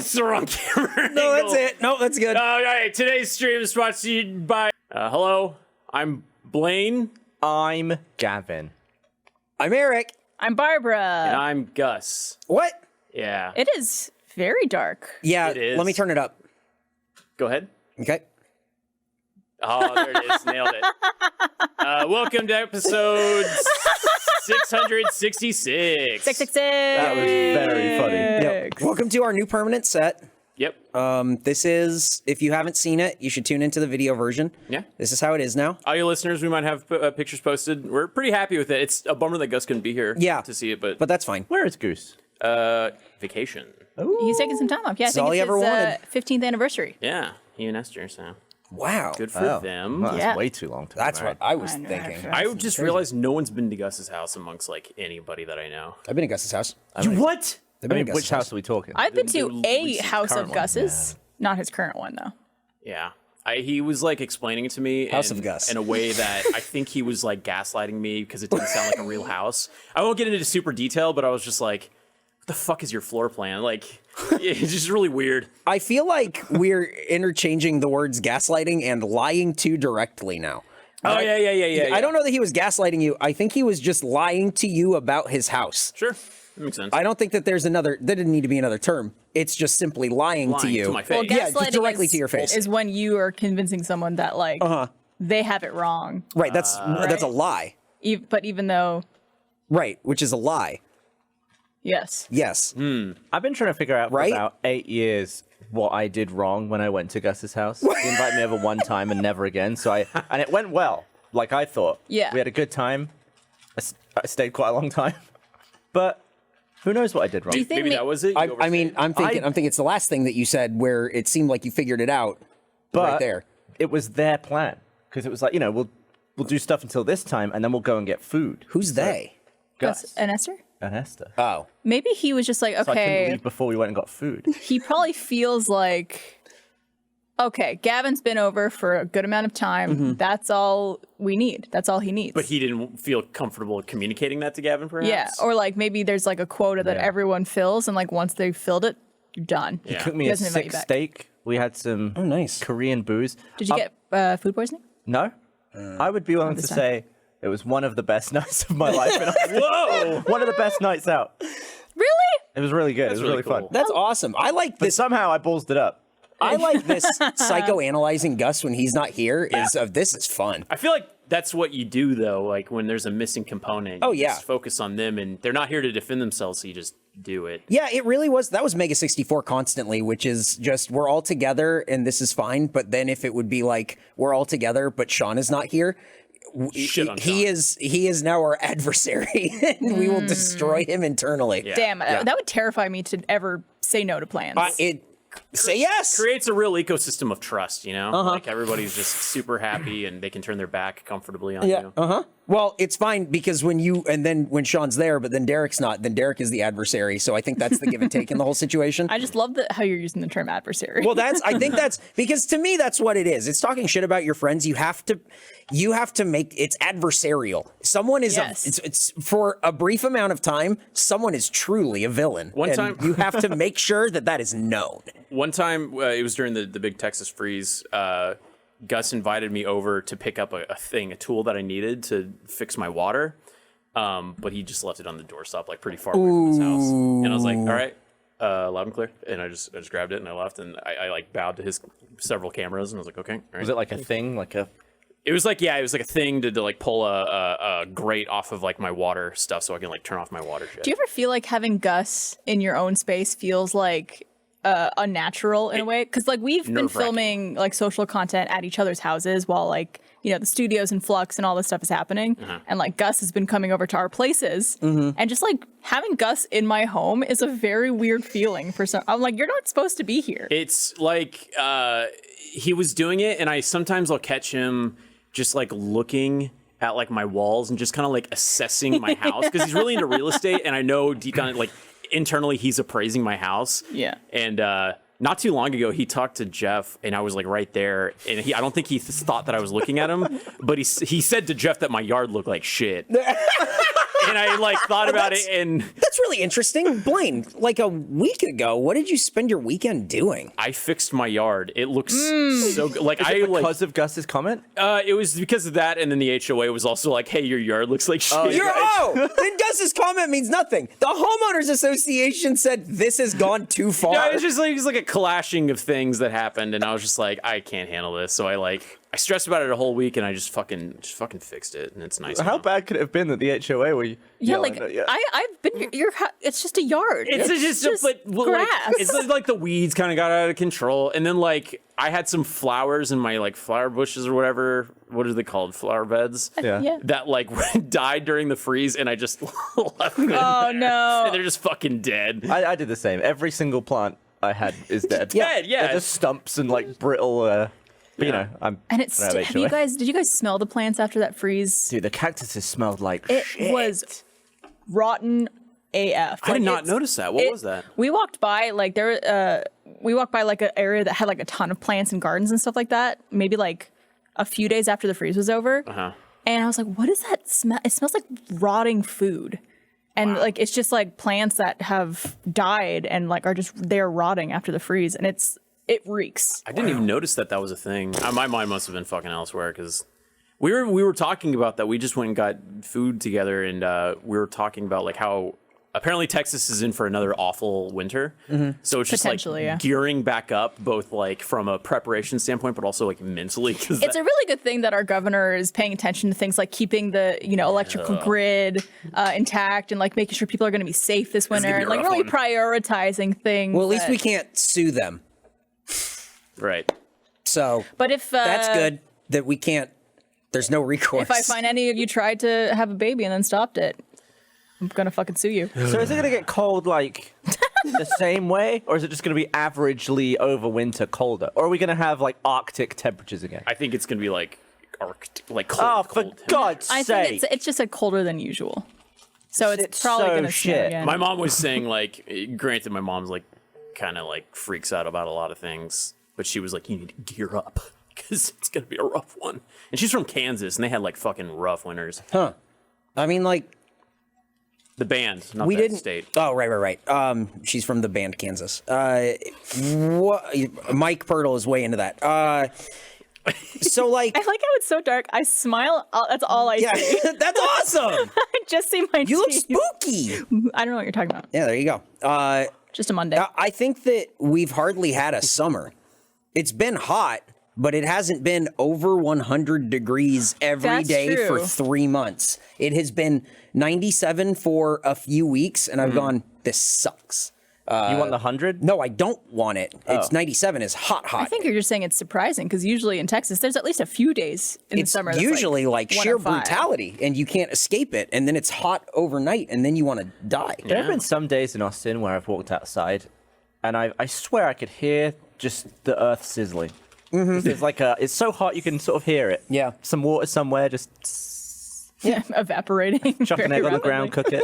that's the wrong camera. No, that's it. No, that's good. All right, today's stream is brought to you by. Hello, I'm Blaine. I'm Gavin. I'm Eric. I'm Barbara. And I'm Gus. What? Yeah. It is very dark. Yeah, It is. let me turn it up. Go ahead. Okay. Oh, there it is. Nailed it. Welcome to episode 666. 666. That was very funny. Yep. Welcome to our new permanent set. Yep. This is, if you haven't seen it, you should tune into the video version. Yeah. This is how it is now. All you listeners, we might have pictures posted. We're pretty happy with it. It's a bummer that Gus couldn't be here to see it, but that's fine. Where is Goose? Vacation. He's taking some time off. Yeah, I think all it's he ever his wanted. 15th anniversary. Yeah, he and Esther, so Wow. good for them. Well, that's Yeah. way too long to be That's married. what I was I know. thinking. I just realized no one's been to Gus's house amongst like anybody that I know. I've been to Gus's house. What? I've I been mean, to Gus's which house are we talking? I've been to The a recent house current of one. Gus's, not his current one though. Yeah. He was like explaining it to me House of Gus. in a way that I think he was like gaslighting me because it didn't sound like a real house. I won't get into super detail, but I was just like, what the fuck is your floor plan? Like, it's just really weird. I feel like we're interchanging the words gaslighting and lying too directly now. Oh, yeah. I don't know that he was gaslighting you. I think he was just lying to you about his house. Sure. That makes sense. I don't think that there didn't need to be another term. It's just simply lying to you. to my face. Well, Yeah, just gaslighting directly to your face. is when you are convincing someone that like they have it wrong. Right, that's a lie. But even though, Right, which is a lie. yes. Yes. I've been trying to figure out for Right? about 8 years what I did wrong when I went to Gus's house. He invited me over one time and never again. And it went well, like I thought. Yeah. We had a good time. I stayed quite a long time. But who knows what I did wrong? Do you think Maybe that was it? You I mean, overstayed? I'm thinking it's the last thing that you said where it seemed like you figured it out But right there. it was their plan. Because it was like, we'll do stuff until this time and then we'll go and get food. Who's they? Gus And Esther? and Esther. Oh. Maybe he was just like, So I couldn't okay, leave before we went and got food. he probably feels like, okay, Gavin's been over for a good amount of time. That's all we need. That's all he needs. But he didn't feel comfortable communicating that to Gavin, perhaps? yeah, or like maybe there's like a quota that everyone fills, and like once they've filled it, you're done. Yeah. Cooked me He a doesn't invite you sick back. steak. We had some nice. Korean booze. Did you get food poisoning? No. I would be willing to this time. say it was one of the best nights of my life. Whoa! One of the best nights out. Really? It was really good. That's it was really really fun. cool. That's awesome. I like But this. somehow I ballsed it up. I like this psychoanalyzing Gus when he's not here. This is fun. I feel like that's what you do, though, like when there's a missing component. Oh, you yeah. just focus on them, and they're not here to defend themselves, so you just do it. Yeah, it really was. That was Mega 64 constantly, which is just we're all together and this is fine. But then if it would be like we're all together, but Sean is not here, Shit on he Sean. is now our adversary, and we will destroy him internally. Yeah. Damn, that would terrify me to ever say no to plans. Say yes. Creates a real ecosystem of trust, you know? Like everybody's just super happy and they can turn their back comfortably on you. Well, it's fine because when Sean's there, but then Derek's not, then Derek is the adversary. So I think that's the give and take in the whole situation. I just love how you're using the term adversary. Well, I think that's because to me, that's what it is. It's talking shit about your friends. You have to make it's adversarial. Someone is it's for a brief amount of time, someone is truly a villain. One and time- you have to make sure that is known. One time, it was during the big Texas freeze, Gus invited me over to pick up a tool that I needed to fix my water. But he just left it on the doorstep, like pretty far away from his house. And I was like, all right, loud and clear. And I just grabbed it and I left and I like bowed to his several cameras and I was like, okay. All right. Was it like a thing? It was like a thing to like pull a grate off of like my water stuff so I can like turn off my water shit. Do you ever feel like having Gus in your own space feels like unnatural in a way? Because like we've been Nerve-wracking. filming like social content at each other's houses while like the studio's in flux and all this stuff is happening, and like Gus has been coming over to our places, and just like having Gus in my home is a very weird feeling for some. I'm like, you're not supposed to be here. It's like he was doing it, and I'll catch him just like looking at like my walls and just kind of like assessing my house because he's really into real estate, and I know deep down like internally he's appraising my house. Yeah. And not too long ago he talked to Jeff, and I was like right there, and I don't think he thought that I was looking at him, but he said to Jeff that my yard looked like shit. and I like thought about it, and That's really interesting. Blaine, like a week ago, what did you spend your weekend doing? I fixed my yard. It looks so good. Like Because of Gus's comment? it was because of that, and then the HOA was also like, "Hey, your yard looks like shit." Then Gus's comment means nothing. The homeowners association said this has gone too far. Yeah, it's like a clashing of things that happened, and I was just like, I can't handle this. So I stressed about it a whole week, and I just fucking fixed it, and it's nice. How now. bad could it have been that the HOA were? Yeah, like I've been. It's just a yard. It's just grass. It's like the weeds kind of got out of control, and then like I had some flowers in my like flower bushes or whatever. What are they called? Flower beds. Yeah. That like died during the freeze, and I just left them. Oh no! And they're just fucking dead. I did the same. Every single plant I had is dead. Dead, yeah. They're just stumps and like brittle. But, you know, I'm. And it's. I don't have HOA. Did you guys smell the plants after that freeze? Dude, the cactuses smelled like It shit. was rotten AF. I did not notice that. What was that? We walked by like we walked by like an area that had like a ton of plants and gardens and stuff like that. Maybe like a few days after the freeze was over. And I was like, "What is that smell? It smells like rotting food." And like it's just like plants that have died and like are just they're rotting after the freeze, and it reeks. I didn't even notice that was a thing. My mind must have been fucking elsewhere because we were talking about that. We just went and got food together, and we were talking about like how apparently Texas is in for another awful winter. So it's just like gearing back up, both like from a preparation standpoint, but also like mentally. It's a really good thing that our governor is paying attention to things like keeping the electrical grid intact and like making sure people are going to be safe this winter and like really prioritizing things. Well, at least we can't sue them. Right. So, but if that's good that we can't. There's no recourse. If I find any of you tried to have a baby and then stopped it, I'm gonna fucking sue you. So is it gonna get cold like the same way, or is it just gonna be averagely over winter colder, or are we gonna have like Arctic temperatures again? I think it's gonna be like Arctic, like cold. Oh, for cold. God's I sake! think it's just a colder than usual. So it's probably so gonna snow shit. again. My mom was saying like, granted, my mom's like kind of like freaks out about a lot of things, but she was like, you need to gear up because it's gonna be a rough one. And she's from Kansas, and they had like fucking rough winters. Huh. I mean, like. The band, not We the didn't. state. Oh, right. She's from the band Kansas. What? Mike Pirtle is way into that. So like, I like how it's so dark. I smile. That's all I see. that's awesome. I just see my You look teeth. spooky. I don't know what you're talking about. Yeah, there you go. Just a Monday. I think that we've hardly had a summer. It's been hot, but it hasn't been over 100 degrees every That's day true. for 3 months. It has been 97 for a few weeks, and I've gone, this sucks. You want the 100? No, I don't want it. It's 97 is hot. I think you're just saying it's surprising because usually in Texas, there's at least a few days in the It's summer. That's usually like sheer 105. brutality, and you can't escape it. And then it's hot overnight, and then you want to die. There have been some days in Austin where I've walked outside, and I swear I could hear just the earth sizzling. It's like it's so hot you can sort of hear it. Yeah. Some water somewhere, just evaporating. chuck an very egg on the rapidly. ground, cook it.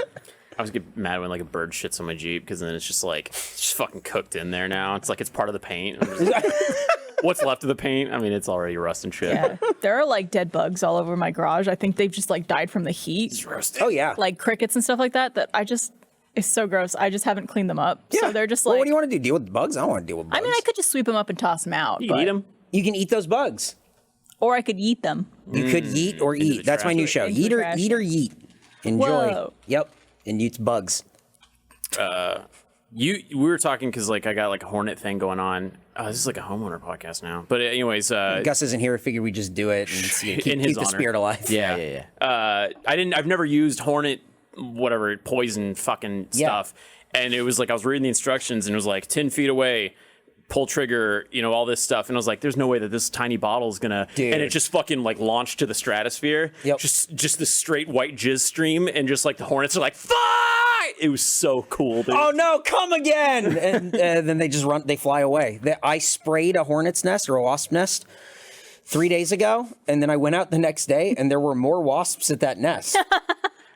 I was get mad when like a bird shits on my Jeep because then it's just like it's just fucking cooked in there now. It's like it's part of the paint. I'm just like, what's left of the paint? I mean, it's already rust and shit. Yeah, there are like dead bugs all over my garage. I think they've just like died from the heat. It's roasted. Oh, yeah. Like crickets and stuff like that. It's so gross. I just haven't cleaned them up. So they're just like. Well, what do you want to do? Deal with bugs? I don't want to deal with bugs. I mean, I could just sweep them up and toss them out. You can eat them. You can eat those bugs. Or I could eat them. You could yeet or Into eat. the That's my trash. new show. Into the Eat or trash. yeet. Enjoy. Whoa. Yep. And eats bugs. We were talking because like I got like a hornet thing going on. This is like a homeowner podcast now. But anyways, Gus isn't here. I figured we'd just do it and keep in his the honor. spirit alive. Yeah. I've never used hornet, whatever, poison fucking stuff. And it was like I was reading the instructions and it was like 10 feet away, pull trigger, all this stuff. And I was like, there's no way that this tiny bottle is gonna. Dude. And it just fucking like launched to the stratosphere. Yep. Just the straight white jizz stream, and just like the hornets are like, fuck! It was so cool, dude. Oh no, come again! And then they just run. They fly away. I sprayed a hornet's nest or a wasp nest 3 days ago, and then I went out the next day, and there were more wasps at that nest.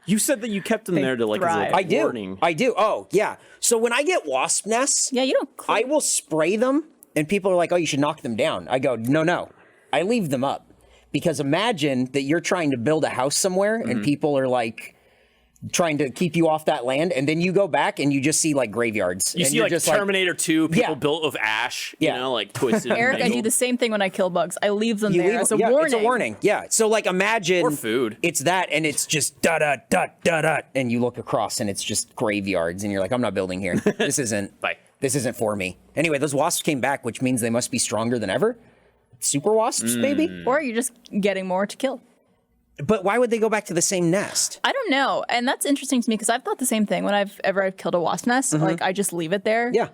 You said that you kept them there to like, as thrive. a I do. warning. I do. Oh yeah. So when I get wasp nests, Yeah, you don't. I will spray them, and people are like, "Oh, you should knock them down." I go, "No. I leave them up." Because imagine that you're trying to build a house somewhere, and people are like trying to keep you off that land, and then you go back and you just see like graveyards. You and see you're like just Terminator 2, people built of ash, you know, like twisted. Eric, I do the same thing when I kill bugs. I leave them there as a warning. It's a warning. Yeah. So like imagine or food. It's that, and it's just da da da da da, and you look across and it's just graveyards, and you're like, I'm not building here. This isn't. Bye. This isn't for me. Anyway, those wasps came back, which means they must be stronger than ever. Super wasps, maybe. Or you're just getting more to kill. But why would they go back to the same nest? I don't know. And that's interesting to me because I've thought the same thing when I've killed a wasp nest. Like, I just leave it there. Yeah.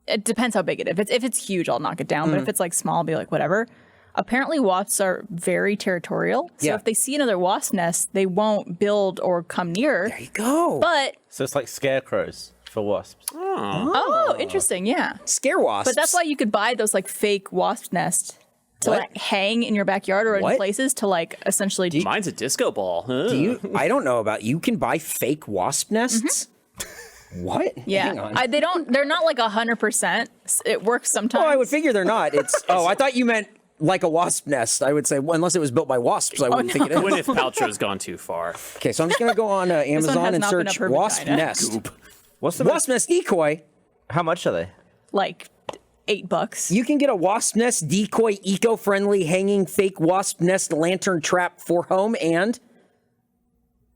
It depends how big it is. If it's huge, I'll knock it down. But if it's like small, I'll be like, whatever. Apparently, wasps are very territorial. So if they see another wasp nest, they won't build or come near. There you go. But So it's like scarecrows for wasps. oh, interesting. Yeah. Scare wasps. But that's why you could buy those like fake wasp nests to What? like hang in your backyard or What? in places to like essentially. Mine's a disco ball. Huh? Do you? I don't know about. You can buy fake wasp nests. What? Hang Yeah, on. they don't. They're not like 100%. It works sometimes. Oh, I would figure they're not. It's. Oh, I thought you meant like a wasp nest. I would say, well, unless it was built by wasps, I wouldn't think it is. Gwyneth Paltrow's gone too far. Okay, so I'm just gonna go on Amazon has and not been search up her wasp vagina. nest. What's the Wasp nest decoy. How much are they? Like $8. You can get a wasp nest decoy, eco-friendly hanging fake wasp nest lantern trap for home and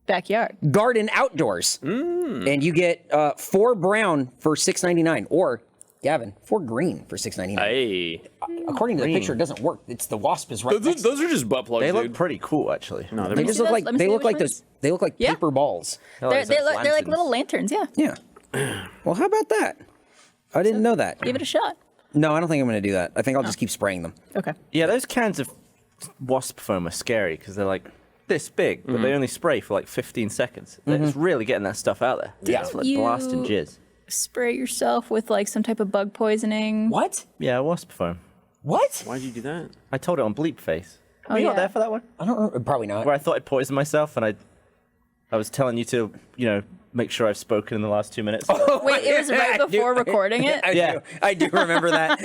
Backyard. garden outdoors. And you get 4 brown for $6.99, or Gavin, 4 green for $6.99. Hey. According to the picture, it doesn't work. It's the wasp is right next to Those are just butt plugs, They dude. look pretty cool, actually. No, They they're just see look those? like Let me they see look which like ones. those. They look like Yeah. paper balls. They're like little lanterns. Yeah. Yeah. Well, how about that? I didn't know that. Give it a shot. No, I don't think I'm going to do that. I think I'll just keep spraying them. Okay. Yeah, those cans of wasp foam are scary because they're like this big, but they only spray for like 15 seconds. They're just really getting that stuff out there. Yeah. It's like You- blasting jizz. Spray yourself with like some type of bug poisoning. What? Yeah, wasp foam. What? Why'd you do that? I told it on Bleep Face. Were you yeah. not there for that one? I don't know. Probably not. Where I thought I'd poisoned myself and I was telling you to, make sure I've spoken in the last 2 minutes. Wait, it was right I do- before recording it. I do remember that.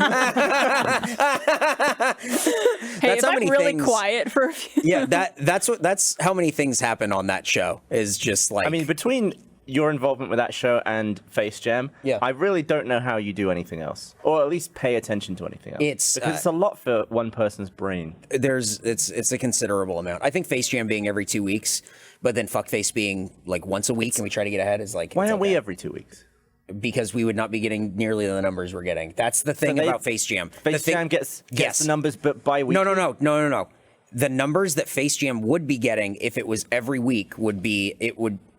Hey, That's if how I'm many really things- quiet for a few. Yeah, that's how many things happen on that show. Is just like I mean, between your involvement with that show and Face Jam, Yeah. I really don't know how you do anything else, or at least pay attention to anything else. It's, because it's a lot for one person's brain. it's a considerable amount. I think Face Jam being every 2 weeks, but then Fuckface being like once a week, and we try to get ahead is like Why it's aren't we okay. every 2 weeks? Because we would not be getting nearly the numbers we're getting. That's the thing they- about Face Jam. Face Jam gets Yes. the numbers, but bi-weekly. No. The numbers that Face Jam would be getting if it was every week would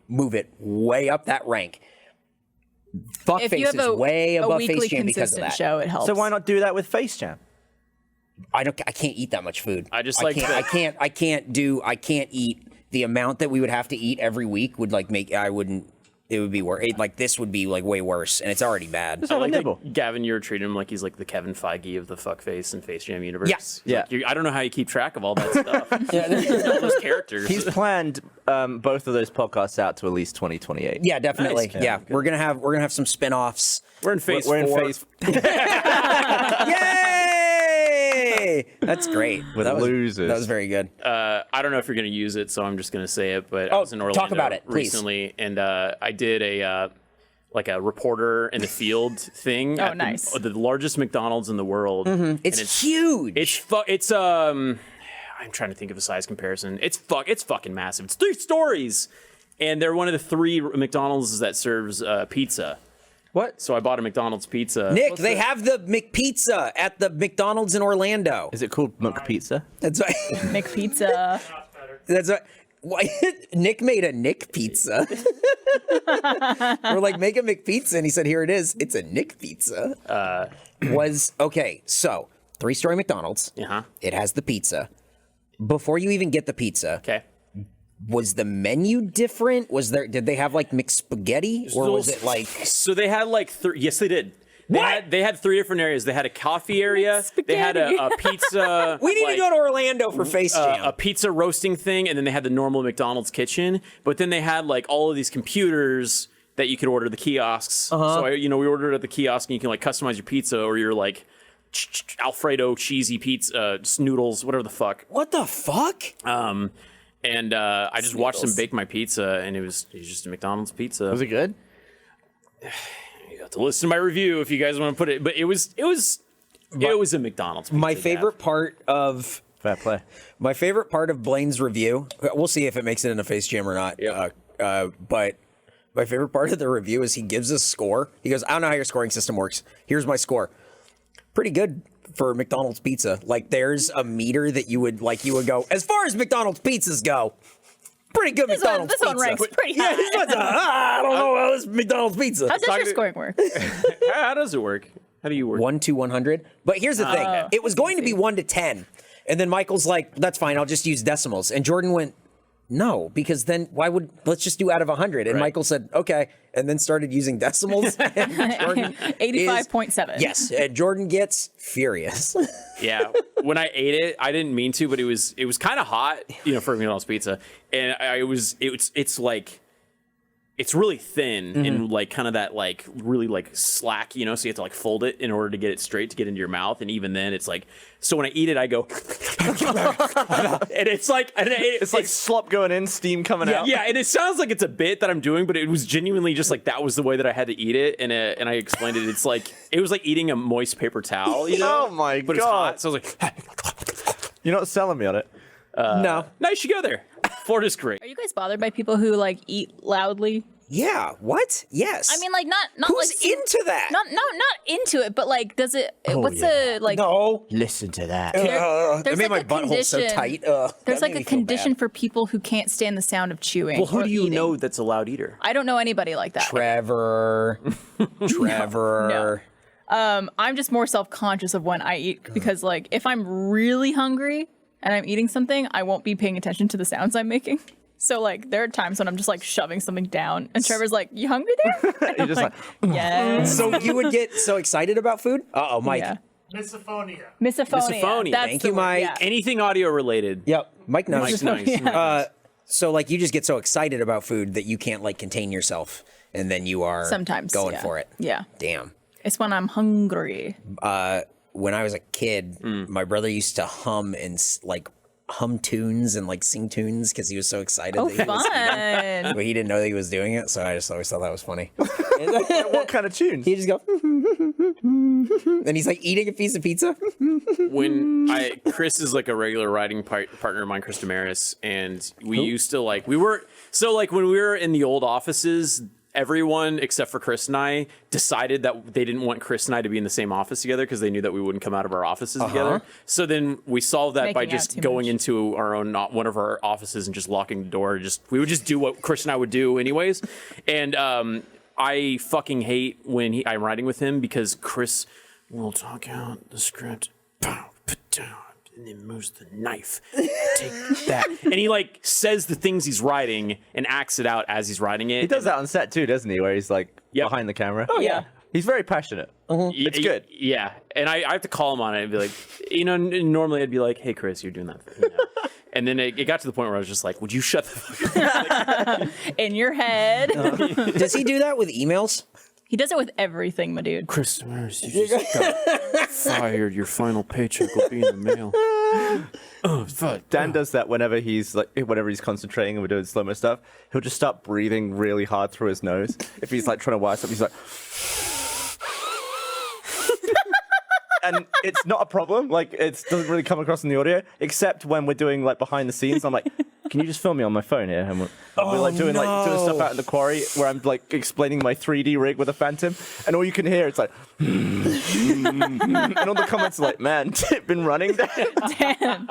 move it way up that rank. If you Fuckface have is a, way a above weekly Face Jam because of consistent that. show, it helps. So why not do that with Face Jam? I can't eat that much food. I just like can't, the- I can't eat the amount that we would have to eat every week would like make I wouldn't. It would be worse. Like this would be like way worse, and it's already bad. I like nibble. that Gavin, you're treating him like he's like the Kevin Feige of the Fuckface and Face Jam universe. Yes. Yeah. Like, I don't know how you keep track of all that stuff. All those characters. He's planned both of those podcasts out to at least 2028. Yeah, definitely. Nice. Yeah, we're gonna have some spin-offs. We're in phase We're in 4. phase Yay! That's great. With that was, losers. That was very good. I don't know if you're going to use it, so I'm just going to say it. But I Oh, was in Orlando talk about it, please. recently, and I did a reporter in the field thing. Oh, at nice. The largest McDonald's in the world. It's huge. It's I'm trying to think of a size comparison. It's fucking massive. It's 3 stories, and they're one of the 3 McDonald's that serves pizza. What? So I bought a McDonald's pizza. Nick, they have the McPizza at the McDonald's in Orlando. Is it called McPizza? That's right. McPizza. That's right. Why? Nick made a Nick pizza. We're like, make a McPizza, and he said, "Here it is. It's a Nick pizza." Was okay. So 3-story McDonald's. Uh-huh. It has the pizza. Before you even get the pizza, Okay. was the menu different? Did they have like McSpaghetti, or was it like? So they had like yes, they did. They had 3 different areas. They had a coffee area. They had a pizza. We need like, to go to Orlando for Face Jam. a pizza roasting thing, and then they had the normal McDonald's kitchen. But then they had like all of these computers that you could order, the kiosks. So we ordered at the kiosk, and you can like customize your pizza or your like Alfredo cheesy pizza, just noodles, whatever the fuck. What the fuck? And I just watched them bake my pizza, and it was just a McDonald's pizza. Was it good? You have to listen to my review if you guys want to put it. But it was a McDonald's pizza. My favorite part of Fair play. My favorite part of Blaine's review, we'll see if it makes it in a face jam or not. Yep. But my favorite part of the review is he gives a score. He goes, I don't know how your scoring system works. Here's my score. Pretty good for McDonald's pizza. Like, there's a meter that you would go, as far as McDonald's pizzas go, pretty good McDonald's pizza. This one ranks pretty high. Yeah, this one's I don't know how this McDonald's pizza. How does your scoring work? How does it work? How do you work? 1 to 100. But here's the thing. It was going to be 1 to 10. And then Michael's like, that's fine. I'll just use decimals. And Jordan went, no, because then let's just do out of 100. And Michael said, okay. And then started using decimals. 85.7. Yes. And Jordan gets furious. Yeah. When I ate it, I didn't mean to, but it was kind of hot, for McDonald's pizza. And it's like, it's really thin and like kind of that like really like slack, so you have to like fold it in order to get it straight to get into your mouth. And even then it's like, so when I eat it, I go, and it's like slop going in, steam coming out. Yeah. And it sounds like it's a bit that I'm doing, but it was genuinely just like, that was the way that I had to eat it. And I explained it. It's like, it was like eating a moist paper towel, Oh my but God. It's hot. So I was like, You're not selling me on it. No. you should go there. Florida's great. Are you guys bothered by people who like eat loudly? Yeah. What? Yes. I mean, like not who's like into that? not into it, but like, does it? What's the like? No. Listen to that. That There's made like my a butthole so condition. tight. There's like a condition for people who can't stand the sound of chewing. Well, who or do you eating. know that's a loud eater? I don't know anybody like that. Trevor. No. I'm just more self-conscious of when I eat because like if I'm really hungry and I'm eating something, I won't be paying attention to the sounds I'm making. So like there are times when I'm just like shoving something down and Trevor's like, "You hungry there?" And You're I'm just like, yes. So you would get so excited about food? Uh-oh, Mike. Yeah. Misophonia. Misophonia. That's Thank the you, word, Mike. yeah. Anything audio related. Yep. Mike knows. Mike's nice. So like you just get so excited about food that you can't like contain yourself and then you are Sometimes going yeah. for it. Yeah. Damn. It's when I'm hungry. When I was a kid, my brother used to hum tunes and like sing tunes because he was so excited. Oh, that he was fun. but he didn't know that he was doing it, so I just always thought that was funny. what kind of tune? He just go, and he's like eating a piece of pizza. When Chris is like a regular writing partner of mine, Chris Demaris, and we used to like when we were in the old offices, everyone except for Chris and I decided that they didn't want Chris and I to be in the same office together because they knew that we wouldn't come out of our offices together. So then we solved that by Making out just too going much. into our own one of our offices and just locking the door. We would just do what Chris and I would do anyways. And I fucking hate when I'm writing with him because Chris will talk out the script, put down, and then moves the knife. Take that. And he like says the things he's writing and acts it out as he's writing it. He does that on set too, doesn't he? Where he's like Yep. behind the camera. Oh yeah. He's very passionate. It's good. Yeah. And I have to call him on it and be like, normally I'd be like, hey, Chris, you're doing that. And then it got to the point where I was just like, would you shut the fuck up? In your head. Does he do that with emails? He does it with everything, my dude. Chris Demaris, you just got fired. Your final paycheck will be in the mail. Oh, fuck. Dan does that whenever he's concentrating and we're doing slow-mo stuff. He'll just start breathing really hard through his nose. If he's like trying to wire something, he's like, and it's not a problem. Like it doesn't really come across in the audio, except when we're doing like behind the scenes. I'm like, can you just film me on my phone here? And we're like doing stuff out in the quarry where I'm like explaining my 3D rig with a phantom, and all you can hear it's like, and all the comments are like, man, been running there. Damn.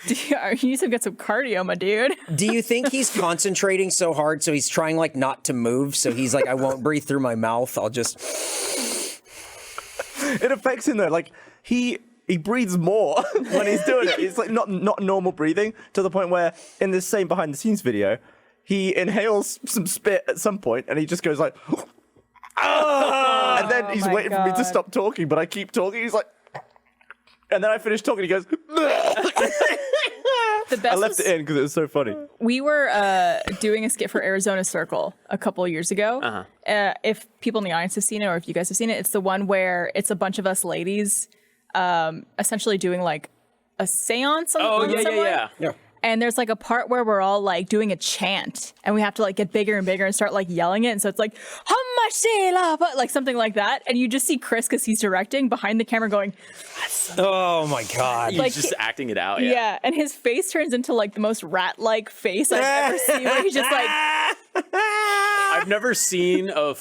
You need to get some cardio, my dude. Do you think he's concentrating so hard so he's trying like not to move? So he's like, I won't breathe through my mouth. I'll just. It affects him though. Like he breathes more when he's doing it. It's like not normal breathing to the point where in this same behind the scenes video, he inhales some spit at some point and he just goes like, and then he's my waiting for me to God. stop talking, but I keep talking. He's like, and then I finish talking. He goes, The best I left it in because it was so funny. We were doing a skit for Arizona Circle a couple of years ago. If people in the audience have seen it, or if you guys have seen it, it's the one where it's a bunch of us ladies essentially doing like a seance on someone. Yeah. And there's like a part where we're all like doing a chant and we have to like get bigger and bigger and start like yelling it. And so it's like, like something like that. And you just see Chris, because he's directing, behind the camera going, Oh my God. He's like, just acting it out. yeah. And his face turns into like the most rat-like face I've ever seen, where he's just like, I've never seen a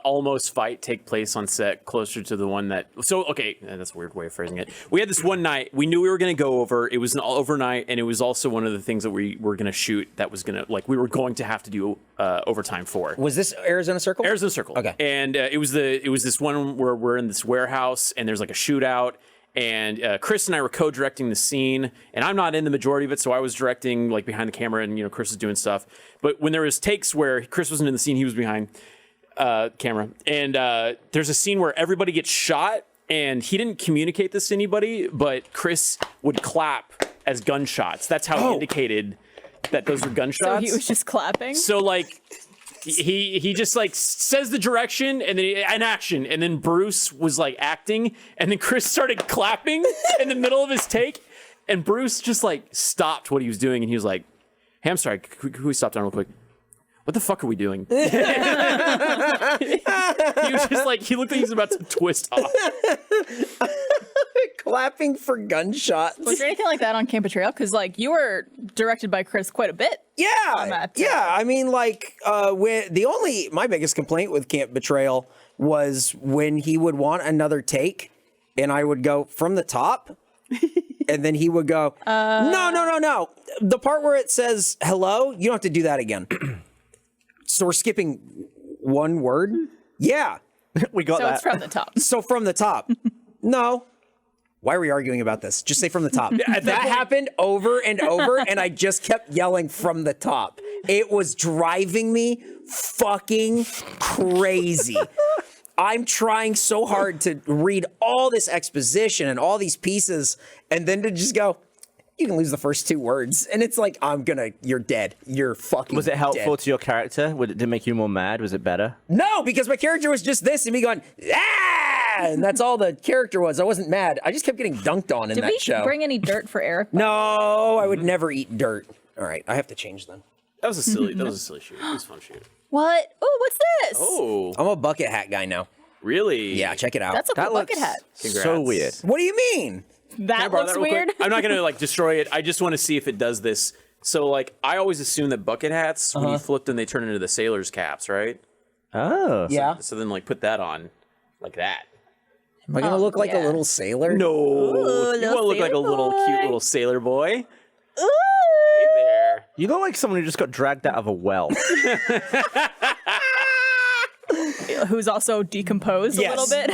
almost fight take place on set closer to the one that. So okay, that's a weird way of phrasing it. We had this one night. We knew we were going to go over. It was an overnight, and it was also one of the things that we were going to shoot. That was going to we were going to have to do overtime for. Was this Arizona Circle? Arizona Circle. Okay. And it was this one where we're in this warehouse, and there's like a shootout. And Chris and I were co-directing the scene, and I'm not in the majority of it, so I was directing like behind the camera, and Chris was doing stuff. But when there was takes where Chris wasn't in the scene, he was behind camera. And there's a scene where everybody gets shot, and he didn't communicate this to anybody, but Chris would clap as gunshots. That's how he indicated that those were gunshots. so he was just clapping. So like. He just like says the direction and then an action, and then Bruce was like acting, and then Chris started clapping in the middle of his take, and Bruce just like stopped what he was doing, and he was like, "Hey, I'm sorry, could we stop down real quick? What the fuck are we doing?" He was just like, he looked like he was about to twist off. Clapping for gunshots. Was there anything like that on Camp Betrayal? Because like you were directed by Chris quite a bit. Yeah. I mean, like, my biggest complaint with Camp Betrayal was when he would want another take, and I would go from the top, and then he would go, no. The part where it says hello, you don't have to do that again. So we're skipping one word? Yeah. We got So that. it's from the top. So from the top. No. Why are we arguing about this? Just say from the top. That happened over and over, and I just kept yelling from the top. It was driving me fucking crazy. I'm trying so hard to read all this exposition and all these pieces, and then to just go, you can lose the first two words. And it's like, you're dead. You're fucking Was it helpful dead. to your character? Did it make you more mad? Was it better? No, because my character was just this, and me going, and that's all the character was. I wasn't mad. I just kept getting dunked on in Did that we show. bring any dirt for Eric? No, I would never eat dirt. All right, I have to change then. That was a silly shoot. It was a fun shoot. What? Oh, what's this? Oh, I'm a bucket hat guy now. really? Yeah, check it out. That's a cool bucket hat. Congrats. So weird. What do you mean? That Borrow looks that real quick? weird. I'm not gonna like destroy it. I just want to see if it does this. So like, I always assume that bucket hats, when you flip them, they turn into the sailor's caps, right? Oh. Yeah. So then like put that on, like that. Am I gonna look like a yeah. little sailor? No, you little want to look like a sailor little boy. cute little sailor boy. Ooh. Hey there. You look like someone who just got dragged out of a well. Who's also decomposed a little bit.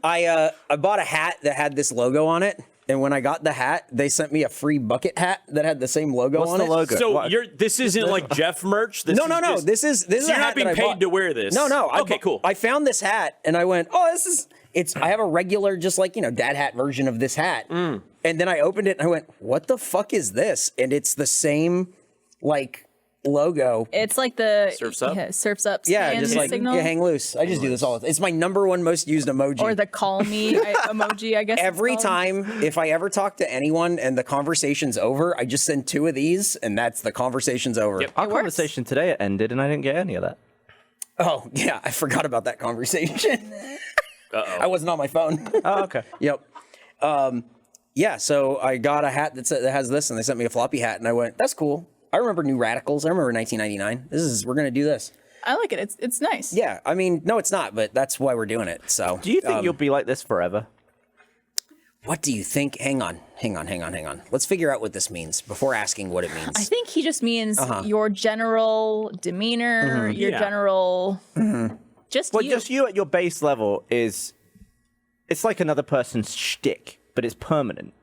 I bought a hat that had this logo on it, and when I got the hat, they sent me a free bucket hat that had the same logo What's on the it. logo? So What? this isn't like Jeff merch. This No. is just- This is So a you're hat not being that I paid bought. to wear this. No. Okay, cool. I found this hat and I went, oh, I have a regular, just like, dad hat version of this hat. And then I opened it and I went, what the fuck is this? And it's the same, like, logo. It's like the Surf's Up? Yeah, Surf's Up. Yeah, stand just like, signal. hang loose. I just do this all the time. It's my number one most used emoji. Or the call me emoji, I guess. Every it's called. time, if I ever talk to anyone and the conversation's over, I just send two of these and that's the conversation's over. Yep. Our works. conversation today ended, and I didn't get any of that. Oh, yeah, I forgot about that conversation. I wasn't on my phone. Oh, okay. Yep. Yeah, so I got a hat that has this, and they sent me a floppy hat, and I went, that's cool. I remember New Radicals. I remember 1999. We're going to do this. I like it. It's nice. Yeah, I mean, no, it's not, but that's why we're doing it. So, Do you think you'll be like this forever? what do you think? Hang on. Let's figure out what this means before asking what it means. I think he just means your general demeanor, your Yeah. general, just Well, you. just you at your base level it's like another person's shtick, but it's permanent.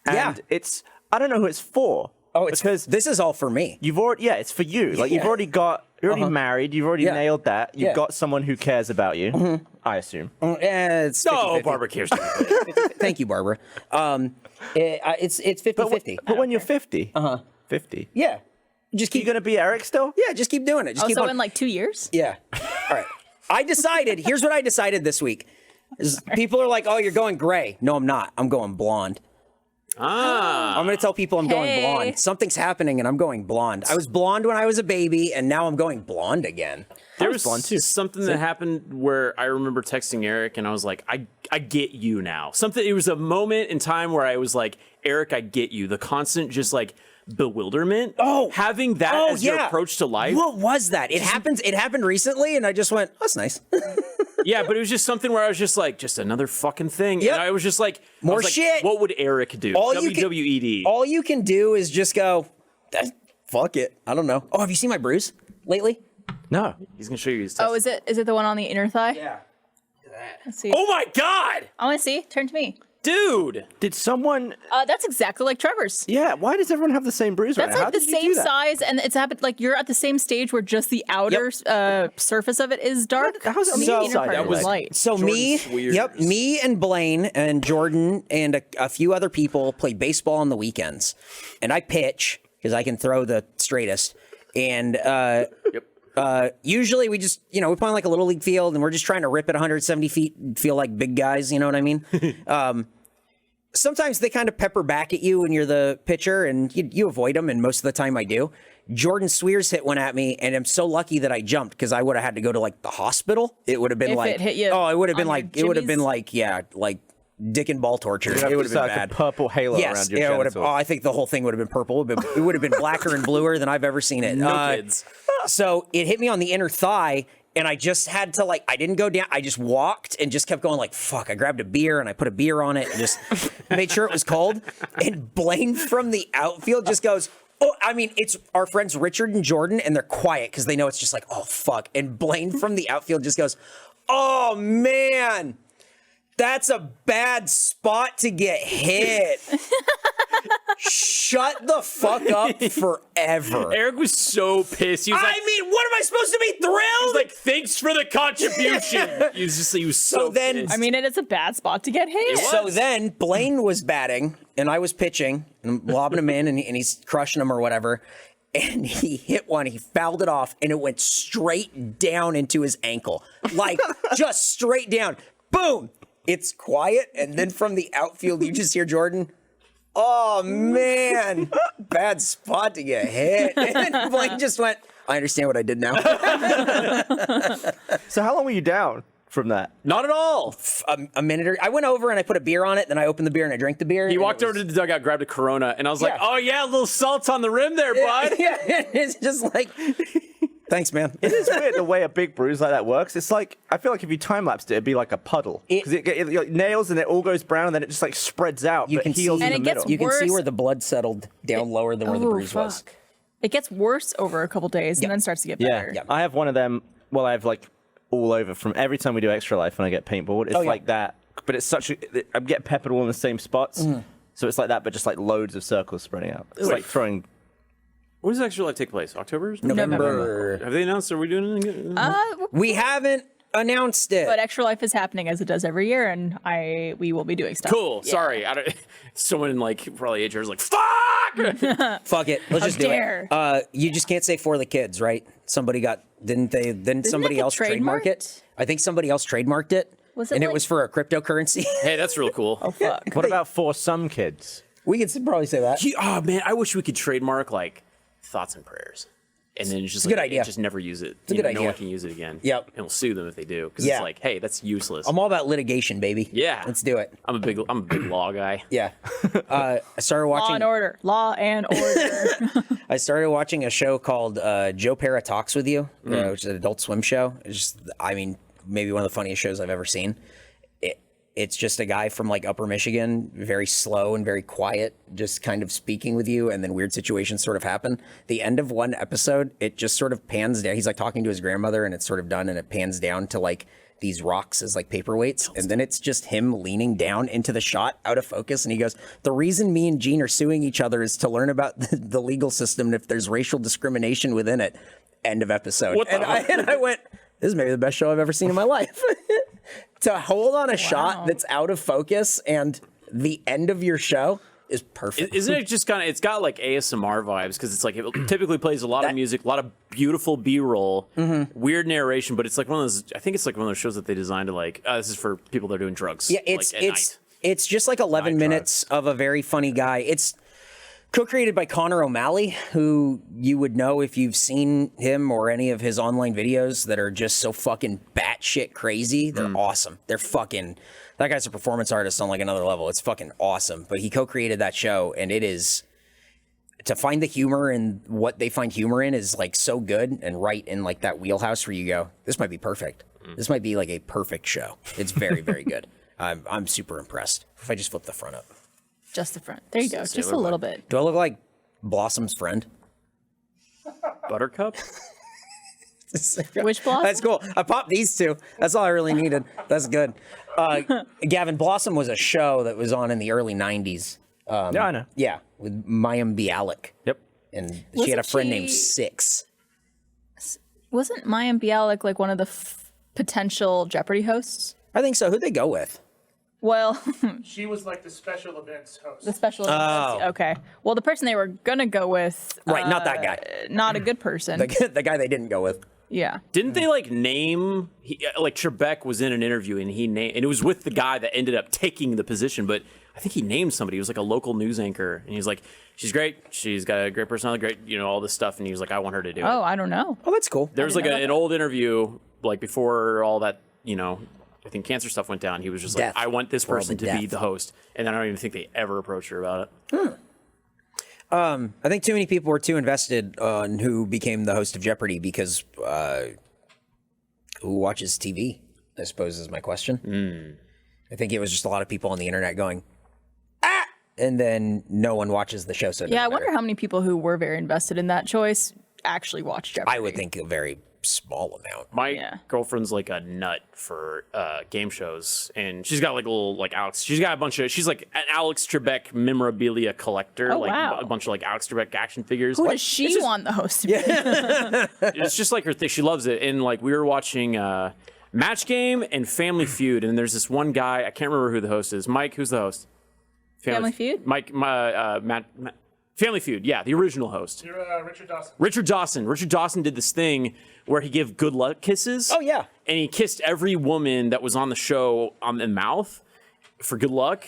And Yeah. I don't know who it's for. Oh, it's because this is all for me. you've already, it's for you. Like you're already married. You've already Yeah. nailed that. You've Yeah. got someone who cares about you. I assume. It's 50-50. No, Barbara cares. Thank you, Barbara. It's 50-50. But when you're 50, 50, Yeah. Just you keep gonna be Eric still? Yeah, just keep doing it. Just keep also on. in like 2 years. Yeah. All right. Here's what I decided this week. People are like, oh, you're going gray. No, I'm not. I'm going blonde. I'm going to tell people I'm going blonde. Something's happening and I'm going blonde. I was blonde when I was a baby, and now I'm going blonde again. There was something that happened where I remember texting Eric, and I was like, I get you now. It was a moment in time where I was like, Eric, I get you. The constant just like bewilderment. Having that as your approach to life. What was that? It happened recently, and I just went, that's nice. Yeah, but it was just something where I was just like, just another fucking thing. Yep. And I was just like, more shit. What would Eric do? WWED. All you can do is just go, fuck it. I don't know. Oh, have you seen my bruise lately? No. He's going to show you his test. Oh, is it the one on the inner thigh? Yeah. Let's see. Oh my God! I want to see. Turn to me. Dude! Did someone... That's exactly like Trevor's. Yeah, why does everyone have the same bruise right That's now? like the same size, and it's happened, like, you're at the same stage where just the outer surface of it is dark. How's it on the the inside? inner part is light. So me and Blaine and Jordan and a few other people play baseball on the weekends. And I pitch, because I can throw the straightest. And usually we just, we play on like a little league field, and we're just trying to rip it 170 feet and feel like big guys, you know what I mean? Sometimes they kind of pepper back at you when you're the pitcher, and you avoid them, and most of the time I do. Jordan Swears hit one at me, and I'm so lucky that I jumped, because I would have had to go to like the hospital. It would have been If it hit you it would have been on like, your like dick and ball torture. It would have been like bad. A purple halo around your genitals. I think the whole thing would have been purple. It would have been blacker and bluer than I've ever seen it. No kids. So it hit me on the inner thigh, and I just had to I didn't go down. I just walked and just kept going like, fuck. I grabbed a beer and I put a beer on it and just made sure it was cold. And Blaine from the outfield just goes, it's our friends Richard and Jordan, and they're quiet because they know it's just like, oh, fuck. And Blaine from the outfield just goes, oh, man, that's a bad spot to get hit. Shut the fuck up forever. Eric was so pissed. He was what am I supposed to be thrilled? He was like, thanks for the contribution. he was so pissed. I mean, it is a bad spot to get hit. So then Blaine was batting, and I was pitching, and I'm lobbing him in, and he's crushing him or whatever. And he hit one, he fouled it off, and it went straight down into his ankle. Like, just straight down. Boom! It's quiet, and then from the outfield, you just hear Jordan, oh, man, bad spot to get hit. And Blaine just went, I understand what I did now. So how long were you down from that? Not at all. A minute or I went over and I put a beer on it, then I opened the beer and I drank the beer. He walked over to the dugout, grabbed a Corona, and I was like, oh, yeah, a little salt on the rim there, bud. Yeah, it's just like... Thanks, man. It is weird the way a big bruise like that works. It's like, I feel like if you time-lapsed it, it'd be like a puddle. Because it like, nails and it all goes brown, and then it just like spreads out, but heals in the middle. You can see where the blood settled down lower than where the bruise was. It gets worse over a couple days and then starts to get better. Yeah, I have one of them, I have like all over from every time we do Extra Life when I get paintballed. It's like that, but it's I'm getting peppered all in the same spots. So it's like that, but just like loads of circles spreading out. It's like throwing... When does Extra Life take place? October? November. Have they announced? Are we doing anything? We haven't announced it. But Extra Life is happening as it does every year, and we will be doing stuff. Cool. Yeah. Sorry. Someone like probably HR is like, fuck! Fuck it. Let's just do it. You just can't say for the kids, right? Somebody didn't somebody else trademark it? I think somebody else trademarked it. Was it it was for a cryptocurrency. Hey, that's real cool. Oh, fuck. What about for some kids? We could probably say that. Oh, man, I wish we could trademark like thoughts and prayers. And then just a good idea. Just never use it. It's a good idea. No one can use it again. Yep. And we'll sue them if they do. Because it's like, hey, that's useless. I'm all about litigation, baby. Yeah. Let's do it. I'm a big law guy. Yeah. I started watching Law and order. I started watching a show called Joe Pera Talks With You, which is an Adult Swim show. It's just, maybe one of the funniest shows I've ever seen. It's just a guy from like Upper Michigan, very slow and very quiet, just kind of speaking with you, and then weird situations sort of happen. The end of one episode, it just sort of pans down. He's like talking to his grandmother, and it's sort of done, and it pans down to like these rocks as like paperweights, and then it's just him leaning down into the shot, out of focus, and he goes, "The reason me and Gene are suing each other is to learn about the legal system and if there's racial discrimination within it." End of episode. And I went, "This is maybe the best show I've ever seen in my life." To hold on a shot that's out of focus and the end of your show is perfect. Isn't it just kind of, it's got like ASMR vibes, because it's like, it typically plays a lot of music, a lot of beautiful B-roll, weird narration, but it's like one of those, I think it's like one of those shows that they designed to like, this is for people that are doing drugs. Yeah, It's just like 11 minutes of a very funny guy. It's co-created by Connor O'Malley, who you would know if you've seen him or any of his online videos that are just so fucking batshit crazy. They're awesome. They're fucking... That guy's a performance artist on like another level. It's fucking awesome. But he co-created that show, and it is... To find the humor and what they find humor in is like so good and right in like that wheelhouse where you go, this might be perfect. This might be like a perfect show. It's very, very good. I'm super impressed. If I just flip the front up. Just the front. There you go. Just a little bit. Do I look like Blossom's friend? Buttercup? Which Blossom? That's cool. I popped these two. That's all I really needed. That's good. Gavin, Blossom was a show that was on in the early 90s. Yeah, I know. Yeah, with Mayim Bialik. Yep. And she had a friend named Six. Wasn't Mayim Bialik like one of the potential Jeopardy hosts? I think so. Who'd they go with? Well, She was like the special events host. the special events. Okay. Well, the person they were gonna go with, Right, not that guy. not a good person. The guy they didn't go with. Yeah. Didn't they like name like Trebek was in an interview and he named, and it was with the guy that ended up taking the position, but I think he named somebody. He was like a local news anchor, and he's like, she's great, she's got a great personality, great, you know, all this stuff, and he was like, I want her to do it. Oh, I don't know. Oh, that's cool. There was like didn't know an old interview like before all that, you know, I think cancer stuff went down. He was just Death. like, I want this For all person the to be death. the host, and I don't even think they ever approached her about it. I think too many people were too invested on who became the host of Jeopardy because who watches TV, I suppose is my question. I think it was just a lot of people on the internet going, ah! And then no one watches the show, so it Yeah, I doesn't wonder matter. how many people who were very invested in that choice actually watched Jeopardy. I would think a very small amount. My girlfriend's like a nut for game shows, and she's got like a little like Alex. She's got a bunch of. She's like an Alex Trebek memorabilia collector. Oh, like wow. a bunch of like Alex Trebek action figures. Who does she want the host to be? It's just like her thing. She loves it. And like we were watching Match Game and Family Feud, and there's this one guy. I can't remember who the host is. Mike, who's the host? Family Feud? Mike, Matt. Family Feud, yeah, the original host. You're Richard Dawson. Richard Dawson. Richard Dawson did this thing where he gave good luck kisses. Oh, yeah. And he kissed every woman that was on the show on the mouth for good luck.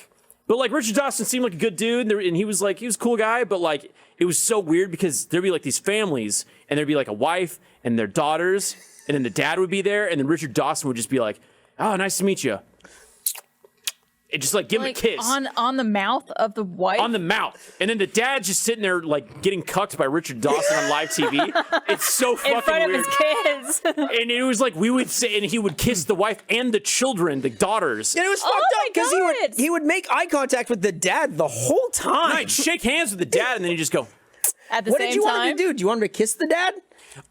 But like Richard Dawson seemed like a good dude, and he was like, he was a cool guy, but like it was so weird because there'd be like these families, and there'd be like a wife and their daughters, and then the dad would be there, and then Richard Dawson would just be like, oh, nice to meet you. And just like give him a kiss. On the mouth of the wife? On the mouth. And then the dad's just sitting there like getting cucked by Richard Dawson on live TV. It's so fucking in front weird. of his kids. And it was like we would say, and he would kiss the wife and the children, the daughters. And it was Oh fucked my up because God. he would make eye contact with the dad the whole time. Right, shake hands with the dad, and then he'd just go, At the What same did you want time. him to do? Do you want him to kiss the dad?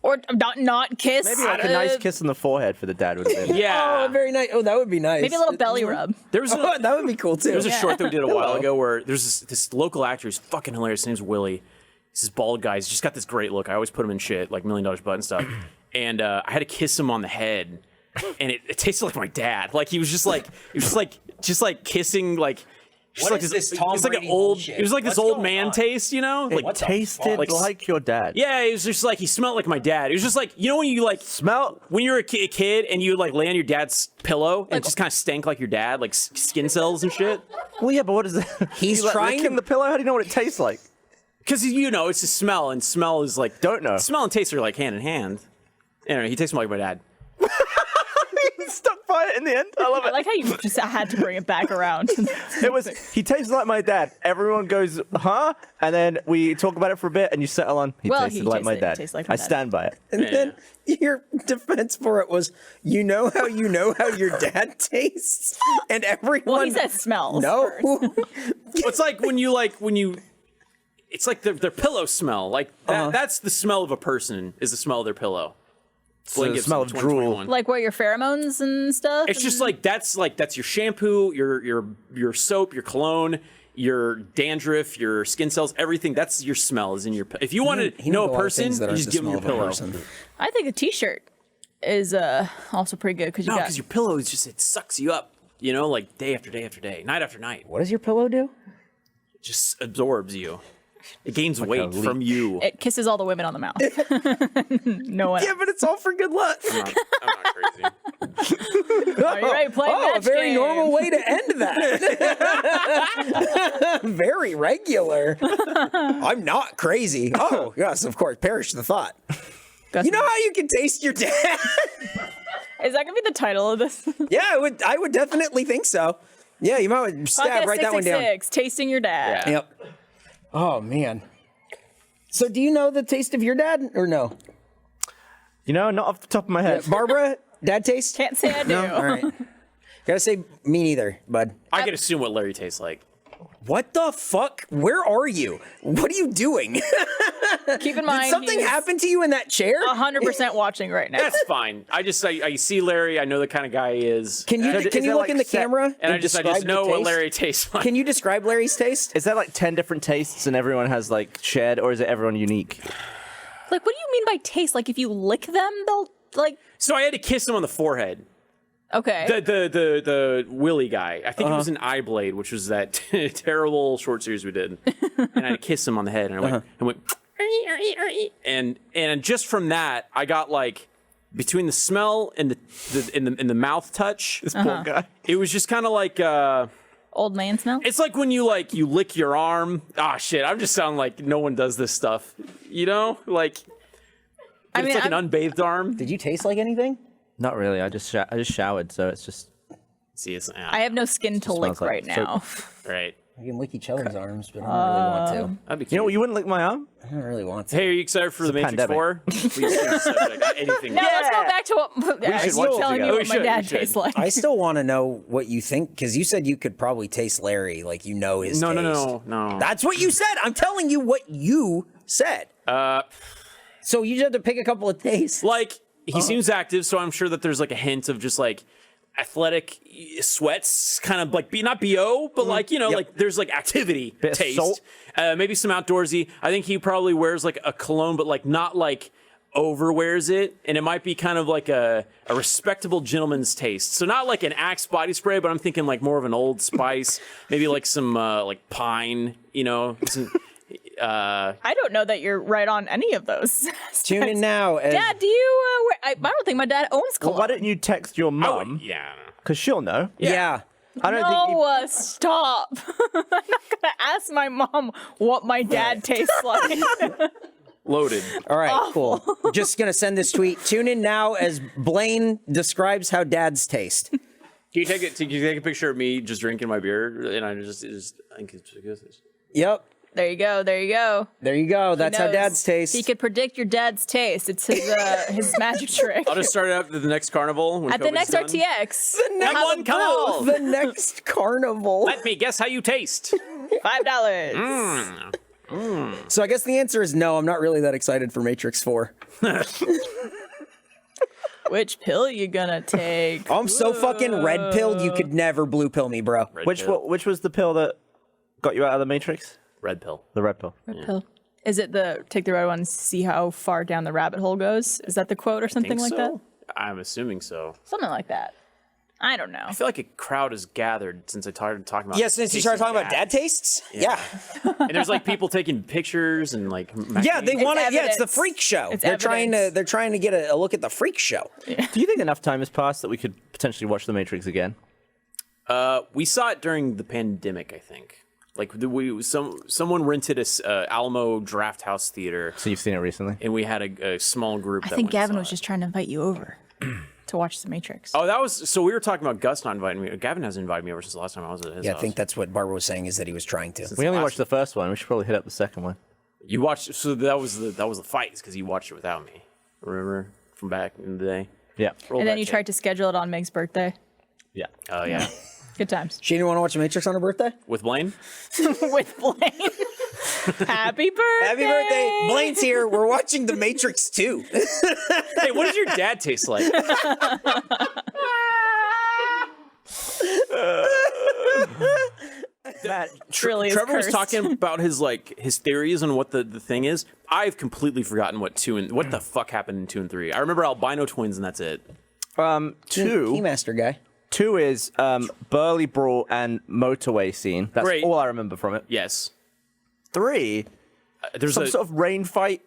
Or not kiss. Maybe like a nice kiss on the forehead for the dad would have been. yeah. Oh, very nice. Oh, that would be nice. Maybe a little belly rub. There was Oh, that would be cool too. There was a short that we did a while Hello. ago where there's this local actor who's fucking hilarious. His name's Willie. He's this bald guy. He's just got this great look. I always put him in shit, like $1 Million Butt and stuff. And I had to kiss him on the head, and it tasted like my dad. Like he was just like, it was just like kissing like. Just What like is this Tom It's like an Brady old. bullshit? It was like this What's old going man on? taste, you know. Like Tasted fuck? like your dad. yeah, it was just like he smelled like my dad. It was just like you know when you like Smell. when you're a kid and you like lay on your dad's pillow and it just kind of stank like your dad, like skin cells and shit. Well, yeah, but what is that? He's You, like, trying licking to- the pillow. How do you know what it tastes like? Because you know it's a smell, and smell is like Don't know. Smell and taste are like hand in hand. Anyway, he tastes more like my dad. Stuck by it in the end. I love I it. like how you just had to bring it back around. It was. He tastes like my dad. Everyone goes, huh? And then we talk about it for a bit, and you settle on. He Well, tasted he like my tasted- dad. tastes like my I dad. stand by it. And then your defense for it was, you know how your dad tastes, and everyone. Well, he said smells. no. first. It's like when you. It's like their pillow smell. Like that's the smell of a person is the smell of their pillow. Blaine the Gibson, smell of drool. 2021. Like what, your pheromones and stuff? It's just like that's your shampoo, your soap, your cologne, your dandruff, your skin cells, everything. That's your smell is in your. If you want to know a person, you just give them your pillow. I think a t-shirt is also pretty good because you No, got. because your pillow is just it sucks you up. You know, like day after day after day, night after night. What does your pillow do? It just absorbs you. It gains weight leech. from you. It kisses all the women on the mouth. No one. Yeah, but it's all for good luck. I'm not crazy. Are you ready to play Oh, a match very game? normal way to end that. Very regular. I'm not crazy. Oh, yes, of course. Perish the thought. You know how you can taste your dad? Is that gonna be the title of this? Yeah, I would definitely think so. Yeah, you might stab, write that one down. 666, tasting your dad. Yeah. Yep. Oh man. So do you know the taste of your dad or no? You know, not off the top of my head. Barbara, dad taste? Can't say I do. No? All right. Gotta say me neither, bud. I could assume what Larry tastes like. What the fuck? Where are you? What are you doing? Keep in mind, Did something he's happen to you in that chair? 100% watching right now. That's fine. I see Larry. I know the kind of guy he is. Can you is there, look like, in the set- camera and I just describe the know what taste? Larry tastes like. Can you describe Larry's taste? Is there like 10 different tastes and everyone has like shared, or is it everyone unique? Like, what do you mean by taste? Like, if you lick them, they'll, like, So I had to kiss him on the forehead. okay. The Willy guy. I think it was an Eye Blade, which was that terrible short series we did. And I had to kiss him on the head, and I went, and just from that, I got like between the smell and the mouth touch. This poor guy. It was just kind of like Old man smell? it's like when you lick your arm. Ah, shit! I'm just sounding like no one does this stuff. You know, like I it's mean, like an unbathed arm. Did you taste like anything? Not really. I just showered, so it's just. See, it's I have no skin to lick smells like right now. right. We can lick each other's arms, but I don't really want to. That'd be cute. You know what? You wouldn't lick my arm. I don't really want to. Hey, are you excited for the Matrix pandemic. 4? Please change the subject. Anything. Now let's go back to what I should was watch it telling together. you We what my should, dad we should. tastes like. I still want to know what you think, because you said you could probably taste Larry, like you know his taste. No. That's what you said. I'm telling you what you said. So you just have to pick a couple of tastes. Like, he seems active, so I'm sure that there's like a hint of just like athletic sweats, kind of like not BO, but like, you know, like there's like activity Bit of taste. salt. Maybe some outdoorsy. I think he probably wears like a cologne, but like not like overwears it. And it might be kind of like a respectable gentleman's taste. So not like an Axe body spray, but I'm thinking like more of an Old Spice, maybe like some like pine, you know, I don't know that you're right on any of those. Tune in now. As Dad, do you? I don't think my dad owns cologne. Well, why don't you text your mum? yeah. Because she'll know. yeah. I don't think. No, stop. I'm not gonna ask my mom what my dad tastes like. Loaded. All right, cool. Just going to send this tweet. Tune in now as Blaine describes how dads taste. Can you take a picture of me just drinking my beer and I just I think it's Yep. There you go. There you go. There you go. That's how knows. dads taste. He could predict your dad's taste. It's his magic trick. I'll just start it up at the next carnival. When At the COVID's next done. RTX. Come on, come on. The next carnival. Let me guess how you taste. $5. So I guess the answer is no. I'm not really that excited for Matrix 4. Which pill you gonna take? I'm so fucking red pilled. You could never blue pill me, bro. Which was the pill that got you out of the Matrix? Red pill. The red pill. Pill. Is it the take the red one, see how far down the rabbit hole goes? Is that the quote or something like that? I'm assuming so. Something like that. I don't know. I feel like a crowd has gathered since I started talking about. Yeah, since you started talking about dad tastes? Yeah. And there's like people taking pictures and like. Yeah, they want to. Yeah, it's the evidence. freak show. It's They're trying evidence. to get a look at the freak show. Do you think enough time has passed that we could potentially watch The Matrix again? We saw it during the pandemic, I think. Like someone rented a Alamo Draft House Theater, So you've seen it recently? and we had a small group. I think Gavin was just trying to invite you over to watch The Matrix. Oh, that was so. We were talking about Gus not inviting me. Gavin hasn't invited me over since the last time I was at his Yeah, I house. think that's what Barbara was saying, is that he was trying to. We only last- watched the first one. We should probably hit up the second one. You watched. So that was the fight because you watched it without me. Remember from back in the day. Yeah. Roll And then back you tape. tried to schedule it on Meg's birthday. Yeah. Oh yeah, Good times. She didn't want to watch The Matrix on her birthday? with Blaine. With Blaine. Happy birthday. Happy birthday. Blaine's here. We're watching The Matrix 2. Hey, what does your dad taste like? Matt, Really is Trevor was cursed. talking about his theories on what the thing is. I've completely forgotten what the fuck happened in 2 and 3. I remember albino twins and that's it. two. Keymaster guy. 2 is Burly Brawl and motorway scene. That's Great. all I remember from it. Yes. 3 There's some sort of rain fight.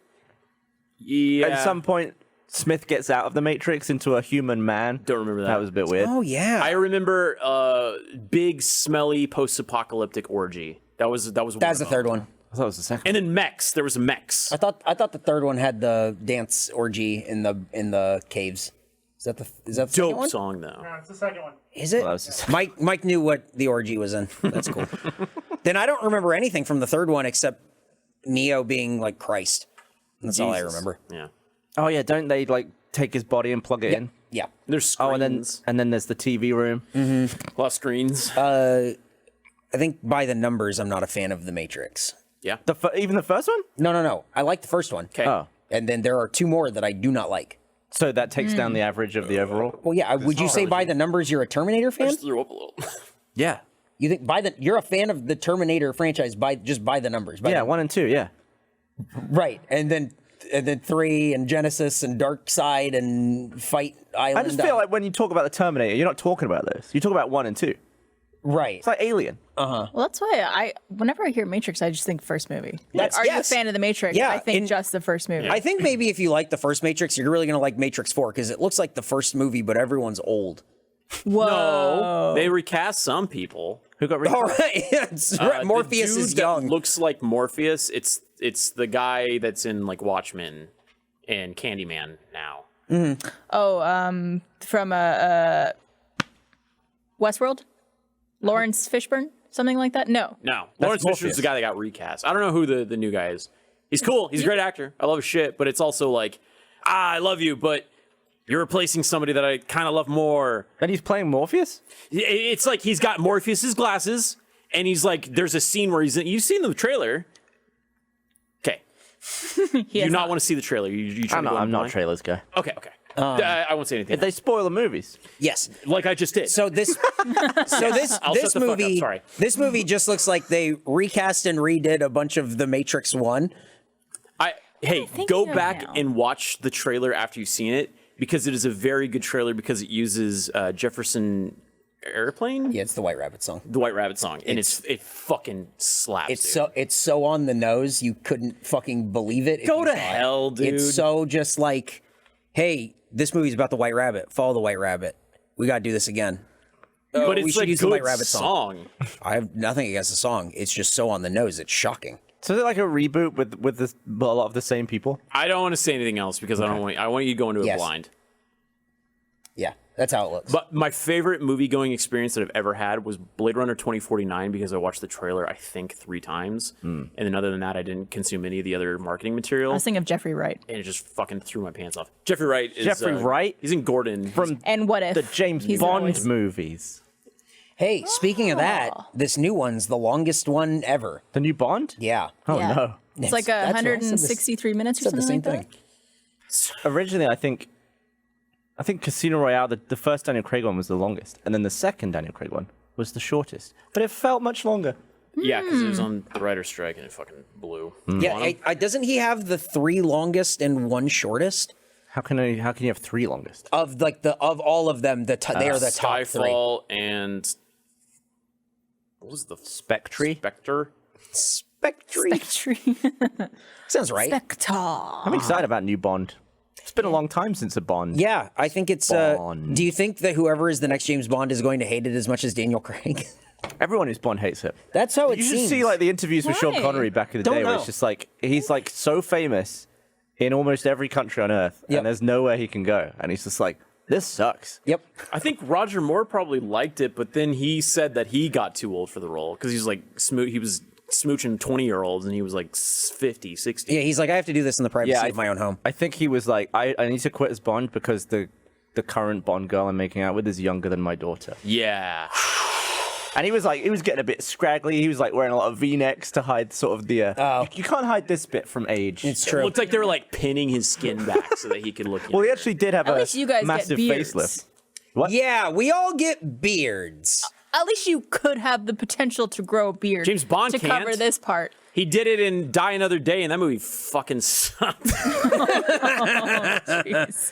Yeah. At some point, Smith gets out of the Matrix into a human man. Don't remember that. That was a bit weird. Oh yeah. I remember big, smelly, post-apocalyptic orgy. That was That's the them. third one. I thought it was the second. And then mechs. There was a mechs. I thought the third one had the dance orgy in the caves. Is that the second Dope one? song though. No, it's the second one. Is it? Well, that was the second. Mike knew what the orgy was in. That's cool. Then I don't remember anything from the third one except Neo being like Christ. That's all I Jesus. remember. Yeah. Oh yeah, don't they like take his body and plug it in? Yeah. There's Oh, screens. and then there's the TV room. A lot of screens. I think by the numbers, I'm not a fan of The Matrix. yeah. Even the first one. No. I like the first one. Okay. Oh, And then there are two more that I do not like. so that takes down the average of the overall. Well, yeah. Would you say by the numbers you're a Terminator fan? Just threw up a little. Yeah. You think you're a fan of the Terminator franchise by the numbers? Yeah, 1 and 2. Yeah. Right. And then 3 and Genesis and Dark Side and Fight Island. I just feel like when you talk about the Terminator, you're not talking about those. You talk about 1 and 2. right. It's like Alien. Well, that's why whenever I hear Matrix, I just think first movie. That's- Are you a yes. fan of the Matrix? Yeah, I think in- just the first movie. I think maybe if you like the first Matrix, you're really gonna like Matrix 4 because it looks like the first movie, but everyone's old. Whoa. They recast some people. Who got All recast? right, It's right. The Morpheus dude is that young. looks like Morpheus. It's the guy that's in like Watchmen and Candyman now. From Westworld? Lawrence Fishburne? Something like that? No. No, Lawrence Morpheus. Fishburne's the guy that got recast. I don't know who the new guy is. He's cool. He's a great actor. I love his shit. But it's also like, I love you, but you're replacing somebody that I kind of love more. And he's playing Morpheus? It's like he's got Morpheus's glasses, and he's like, there's a scene where you've seen the trailer. Okay. He You has not want to see the trailer. You trying to go I'm in not a blind? trailers guy. Okay. I won't say anything. If they spoil the movies. Yes. like I just did. So this I'll this shut the fuck up, movie sorry. this movie just looks like they recast and redid a bunch of the Matrix 1. Hey, thinking go of back now. and watch the trailer after you've seen it because it is a very good trailer because it uses Jefferson Airplane, Yeah, it's the White Rabbit song. the White Rabbit song, and it fucking slaps. It's so on the nose you couldn't fucking believe it. if Go you to saw it. hell, dude. It's so just like, hey, this movie's about the White Rabbit. Follow the White Rabbit. We gotta do this again. but we it's should like use good the White Rabbit song. song. I have nothing against the song. It's just so on the nose. It's shocking. So is it like a reboot with this, a lot of the same people? I don't want to say anything else because I want you to go into it Yes. blind. Yeah, that's how it looks. But my favorite movie going experience that I've ever had was Blade Runner 2049 because I watched the trailer I think 3 times, and then other than that I didn't consume any of the other marketing material. I was thinking of Jeffrey Wright. And it just fucking threw my pants off. Jeffrey Wright is Jeffrey Wright? He's in Gordon From And what if? the James He's Bond always- movies. Hey, speaking of that, this new one's the longest one ever. The new Bond? Yeah. Oh Yeah. no. It's like That's right. I said this- 163 minutes or said the something same like thing. that. Originally, I think Casino Royale, the first Daniel Craig one was the longest, and then the second Daniel Craig one was the shortest, but it felt much longer. Yeah, because it was on the writer's strike and it fucking blew. Yeah, doesn't he have the 3 longest and 1 shortest? How can you have 3 longest? Of of all of them, they are the top 3. Skyfall and what was the Spectre? Spectre? Spectre. Sounds right. Spectre. I'm excited about new Bond. It's been a long time since a Bond. Yeah, I think it's. Bond. Do you think that whoever is the next James Bond is going to hate it as much as Daniel Craig? Everyone who's Bond hates it. That's how it You seems. should see like the interviews with Sean Why? Connery back in the Don't day, where know. it's just like he's like so famous in almost every country on Earth, Yep. and there's nowhere he can go, and he's just like, this sucks. Yep. I think Roger Moore probably liked it, but then he said that he got too old for the role because he's like he was smooching 20-year-olds and he was like 50, 60. Yeah, he's like, I have to do this in the privacy of my own home. I think he was like, I need to quit as Bond because the current Bond girl I'm making out with is younger than my daughter. Yeah. And he was getting a bit scraggly. He was like wearing a lot of V-necks to hide sort of the. You can't hide this bit from age. It's It true. looked like they were like pinning his skin back so that he could look Well, he younger. actually did have At a least you guys get massive beards. facelift. Yeah, we all get beards. At least you could have the potential to grow a beard. James Bond to can't. cover this part. He did it in Die Another Day, and that movie fucking sucked. Jeez.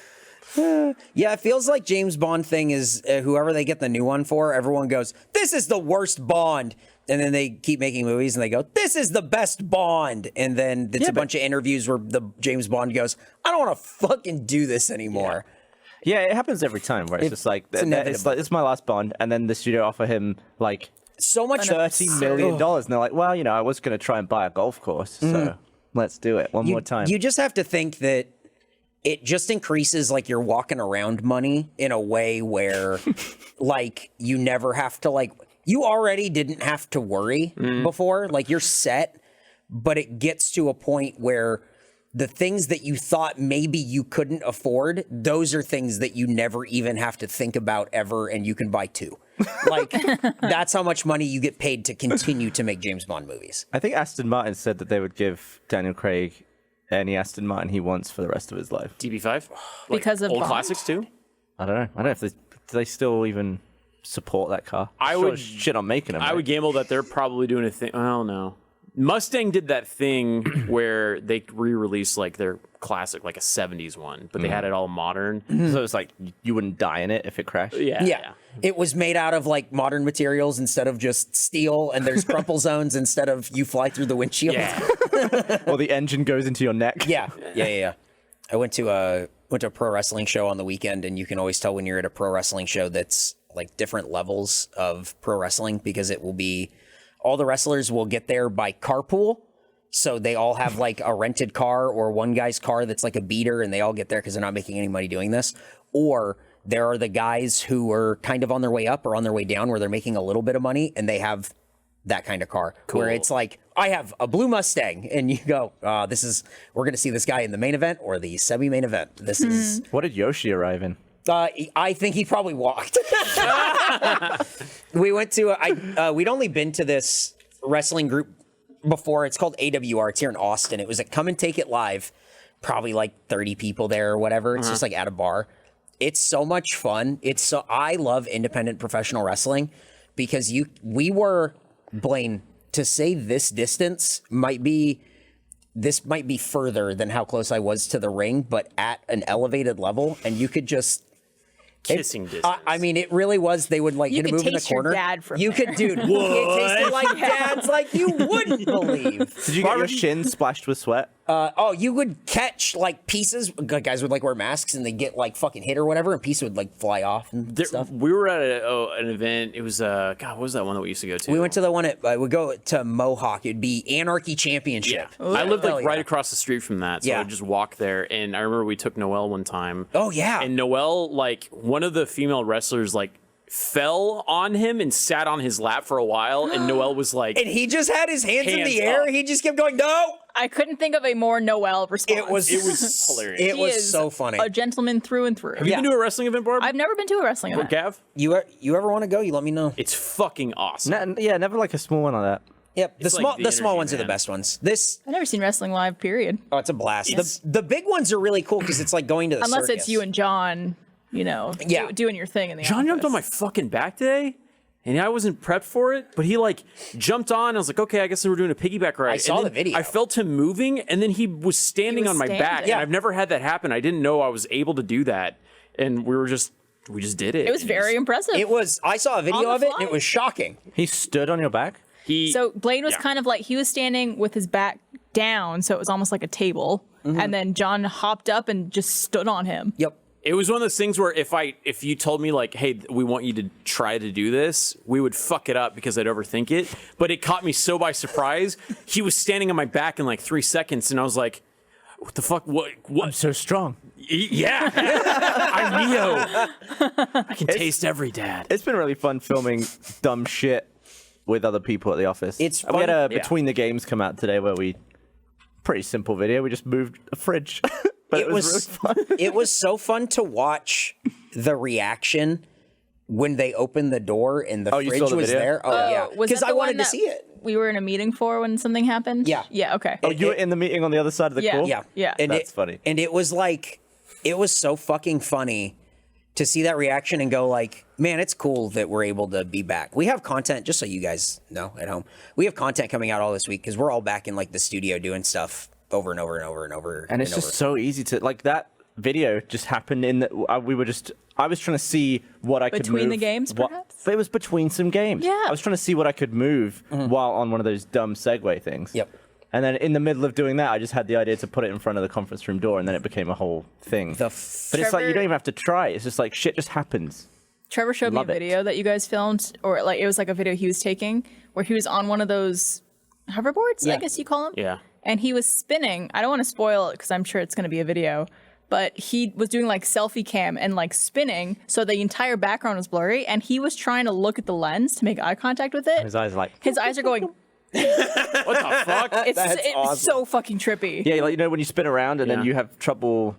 Yeah, it feels like James Bond thing is whoever they get the new one for, everyone goes, this is the worst Bond. And then they keep making movies and they go, this is the best Bond. And then it's a bunch of interviews where the James Bond goes, I don't want to fucking do this anymore. Yeah, it happens every time where it's just like, it's like, it's my last Bond. And then the studio offer him like So much $30 million. And they're like, well, I was going to try and buy a golf course. So let's do it one more time. You just have to think that it just increases like your walking around money in a way where like you never have to like, you already didn't have to worry before, like you're set, but it gets to a point where the things that you thought maybe you couldn't afford, those are things that you never even have to think about ever, and you can buy two. Like, that's how much money you get paid to continue to make James Bond movies. I think Aston Martin said that they would give Daniel Craig any Aston Martin he wants for the rest of his life. DB5? Because of old Bond? classics too? I don't know. I don't know if do they still even support that car. I Sure would as shit on making them. I would gamble that they're probably doing a thing. I don't know. Mustang did that thing where they re-released like their classic, like a 70s one, but they had it all modern. So it's like you wouldn't die in it if it crashed. Yeah. It was made out of like modern materials instead of just steel, and there's crumple zones instead of you fly through the windshield. Yeah. Or the engine goes into your neck. Yeah. I went to a pro wrestling show on the weekend, and you can always tell when you're at a pro wrestling show that's like different levels of pro wrestling, because it will be all the wrestlers will get there by carpool. So they all have like a rented car or one guy's car that's like a beater, and they all get there because they're not making any money doing this. Or there are the guys who are kind of on their way up or on their way down where they're making a little bit of money, and they have that kind of car where it's like, I have a blue Mustang, and you go, we're going to see this guy in the main event or the semi-main event. This is... What did Yoshi arrive in? I think he probably walked. We went to, we'd only been to this wrestling group before. It's called AWR. It's here in Austin. It was a Come and Take It Live. Probably like 30 people there or whatever. It's just like at a bar. It's so much fun. I love independent professional wrestling because Blaine, to say this distance might be further than how close I was to the ring, but at an elevated level, and you could just Kissing distance. I mean, it really was. They would like You hit a could move in the taste your corner. dad from you there. could, dude. It tasted like dad's, like you wouldn't believe. Did you get your shin splashed with sweat? You would catch like pieces. Guys would like wear masks and they get like fucking hit or whatever, and pieces would like fly off and stuff. We were at an event. It was God. What was that one that we used to go to? We went to the one at. We'd go to Mohawk. It'd be Anarchy Championship. Yeah. I lived like Hell right yeah. across the street from that, so Yeah. I'd just walk there. And I remember we took Noelle one time. Oh yeah. And Noelle, like one of the female wrestlers, like fell on him and sat on his lap for a while, and Noelle was like, And he just had his hands in Hands the air. up. He just kept going, no. I couldn't think of a more Noelle response. It was hilarious. It He was is so funny. A gentleman through and through. Have you been to a wrestling event, Barb? I've never been to a wrestling Or event. Gav? You ever want to go? You let me know. It's fucking awesome. Yeah, never like a small one like that. Yep. The It's like small the small energy, ones are the man. best ones. This I've never seen wrestling live, period. it's a blast. The big ones are really cool because it's like going to the Unless circus. it's you and John, Yeah. doing your thing in the John jumped on my office. fucking back today, and I wasn't prepped for it, but he like jumped on. I was like, okay, I guess we were doing a piggyback ride. I saw And the then video. I felt him moving, and then he was standing was on my back. standing. And I've never had that happen. I didn't know I was able to do that, and we just did it. It was very impressive. It was. I saw a video On the of it, and fly. it was shocking. He stood on your back? So Blaine was Yeah. kind of like, he was standing with his back down, so it was almost like a table. And then John hopped up and just stood on him. Yep. It was one of those things where if you told me like, hey, we want you to try to do this, we would fuck it up because I'd overthink it. But it caught me so by surprise. He was standing on my back in like 3 seconds, and I was like, what the fuck? What? I'm so strong. Yeah. I'm Neo. I can taste every dad. It's been really fun filming dumb shit with other people at the office. It's We had fun. a Between the Games come out today where pretty simple video. We just moved a fridge. But it was really fun. It was so fun to watch the reaction when they opened the door and the you fridge saw the was video? there. Oh yeah, Was because that I the wanted one to that see it. We were in a meeting for when something happened? Yeah. Yeah, okay. Oh, you were in the meeting on the other side of the Yeah. call? Yeah, Yeah. And That's funny. And it was like, it was so fucking funny to see that reaction and go like, man, it's cool that we're able to be back. We have content, just so you guys know at home. We have content coming out all this week because we're all back in like the studio doing stuff over and over and over and over. And it's just so easy to, like, that video just happened in the, we were just I was trying to see what I could move. Between the games, perhaps? It was between some games. Yeah. I was trying to see what I could move while on one of those dumb segue things. Yep. And then in the middle of doing that, I just had the idea to put it in front of the conference room door, and then it became a whole thing. But it's like, you don't even have to try. It's just like, shit just happens. Trevor showed me a video that you guys filmed, or like it was like a video he was taking where he was on one of those hoverboards, I guess you call them. Yeah. And he was spinning. I don't want to spoil it because I'm sure it's going to be a video, but he was doing like selfie cam and like spinning, so the entire background was blurry, and he was trying to look at the lens to make eye contact with it. His eyes are like... His eyes are going... What the fuck? It's awesome. so fucking trippy. Yeah, like, you know, when you spin around and then Yeah. you have trouble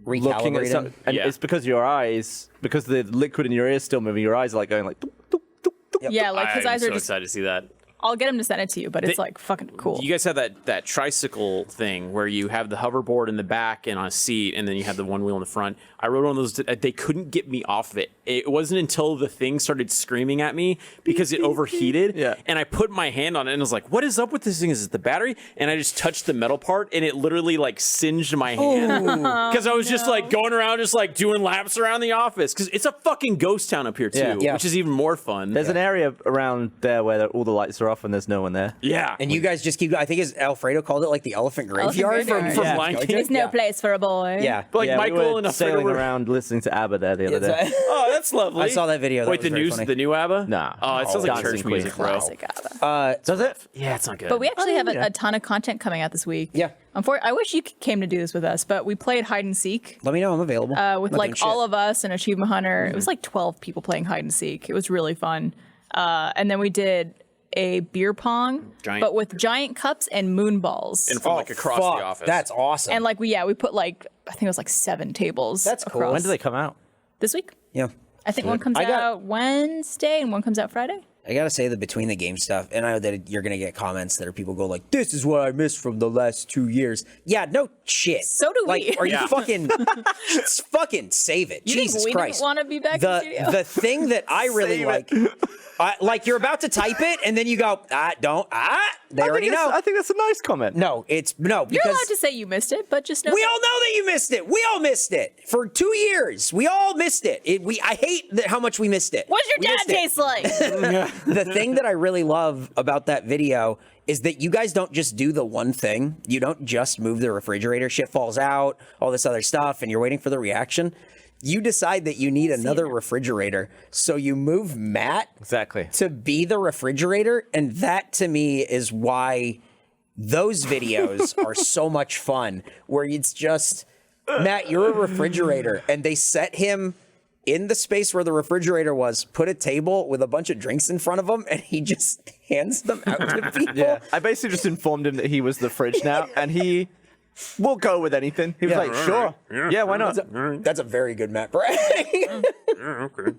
looking at Recalibrating. something, and Yeah. it's because your eyes, because the liquid in your ear is still moving, your eyes are like going like... Doop, doop, doop, doop. Yeah, like his I'm eyes so are just... excited to see that. I'll get him to send it to you, but it's like fucking cool. You guys have that tricycle thing where you have the hoverboard in the back and on a seat, and then you have the one wheel in the front. I rode one of those. They couldn't get me off of it. It wasn't until the thing started screaming at me because it overheated. Yeah. And I put my hand on it and was like, "What is up with this thing? Is it the battery?" And I just touched the metal part, and it literally like singed my hand because I was just like going around, just like doing laps around the office because it's a fucking ghost town up here too, Yeah. which is even more fun. There's an area around there where all the lights are off and there's no one there. yeah. And you guys just keep. I think Alfredo called it like the elephant graveyard graveyard. from Yeah. Lion King. There's no place for a boy. Yeah. But like Yeah, Michael we were and a sailing were... around listening to ABBA there the other day. Oh, that's lovely. I saw that video. That Wait, was very funny. the new ABBA? Nah. Oh, it sounds like Dancing church Queen. music, bro. Classic ABBA. Does it? Yeah, it's not good. But we actually have yeah. a ton of content coming out this week. Yeah. I wish you came to do this with us, but we played hide and seek Let me know. I'm available. with I'm not like doing all shit. of us and Achievement Hunter. It was like 12 people playing hide and seek. It was really fun. And then we did a beer pong, Giant- but with giant cups and moon balls. and from like across Fuck, the office. That's awesome. And like we put like, I think it was like 7 tables. That's cool. across. When do they come out? This week? yeah. I think one comes I got- out Wednesday and one comes out Friday. I gotta say the between the game stuff, and I know that you're gonna get comments that are people go like, "This is what I missed from the last 2 years." Yeah, no shit. So do like, we. Are Yeah. you fucking save it? You Jesus think we Christ! didn't want to be back in the studio? The thing that I really like you're about to type it, and then you go, they already know. I think that's a nice comment. No, it's no You're because allowed to say you missed it, but just know we that- all know that you missed it. We all missed it for 2 years. We all missed it. I hate how much we missed it. What's your We dad missed it. taste like? The thing that I really love about that video is that you guys don't just do the one thing. You don't just move the refrigerator, shit falls out, all this other stuff, and you're waiting for the reaction. You decide that you need another refrigerator. So you move Matt Exactly. to be the refrigerator. And that to me is why those videos are so much fun, where it's just, Matt, you're a refrigerator. And they set him in the space where the refrigerator was, put a table with a bunch of drinks in front of him, and he just hands them out to people. Yeah. I basically just informed him that he was the fridge now, and he will go with anything. He was like, sure. Yeah, why not? That's a very good Matt Bragg. okay.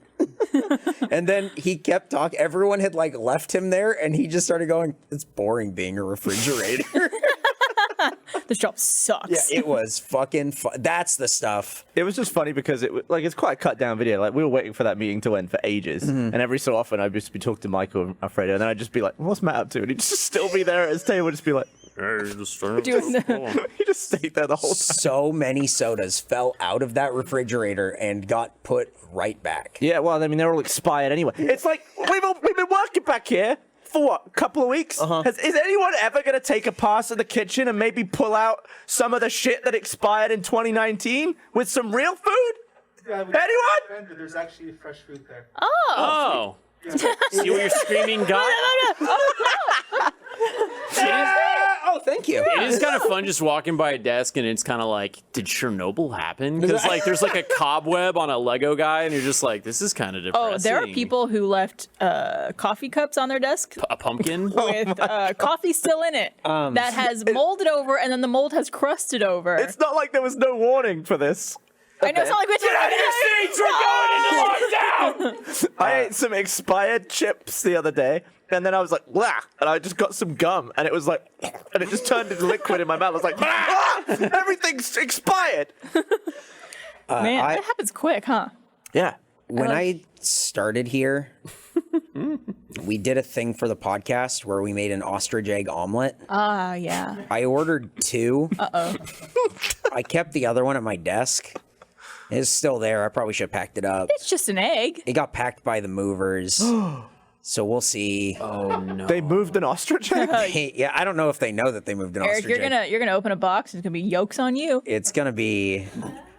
And then he kept talking. Everyone had like left him there, and he just started going, "It's boring being a refrigerator." This job sucks. It was fucking fun. That's the stuff. It was just funny because it's quite a cut down video. Like, we were waiting for that meeting to end for ages, and every so often I'd just be talking to Michael and Alfredo, and then I'd just be like, "What's Matt up to?" And he'd just still be there at his table, just be like, Doing he just stayed there the whole time. So many sodas fell out of that refrigerator and got put right back. Yeah, well, I mean, they're all expired anyway. It's like we've been working back here for what, a couple of weeks? Is anyone ever going to take a pass at the kitchen and maybe pull out some of the shit that expired in 2019 with some real food? Anyone? There's actually fresh food there. Oh. See what you're screaming, God? Oh, thank you. It is kind of fun just walking by a desk and it's kind of like, did Chernobyl happen? Because like there's like a cobweb on a Lego guy and you're just like, this is kind of depressing. Oh, there are people who left coffee cups on their desk A pumpkin? with coffee still in it that has molded over, and then the mold has crusted over. It's not like there was no warning for this. I know it's not like we're We're going into lockdown! I ate some expired chips the other day, and then I was like, "Blah," and I just got some gum, and it was like, and it just turned into liquid in my mouth. I was like, "Blah! Everything's expired." Man, that happens quick, huh? Yeah. When I started here, we did a thing for the podcast where we made an ostrich egg omelet. Yeah. I ordered 2. I kept the other one at my desk. It's still there. I probably should have packed it up. It's just an egg. It got packed by the movers. So we'll see. Oh no. They moved an ostrich egg? Yeah, I don't know if they know that they moved an Eric, ostrich egg. you're gonna open a box. It's gonna be yolks on you. It's gonna be.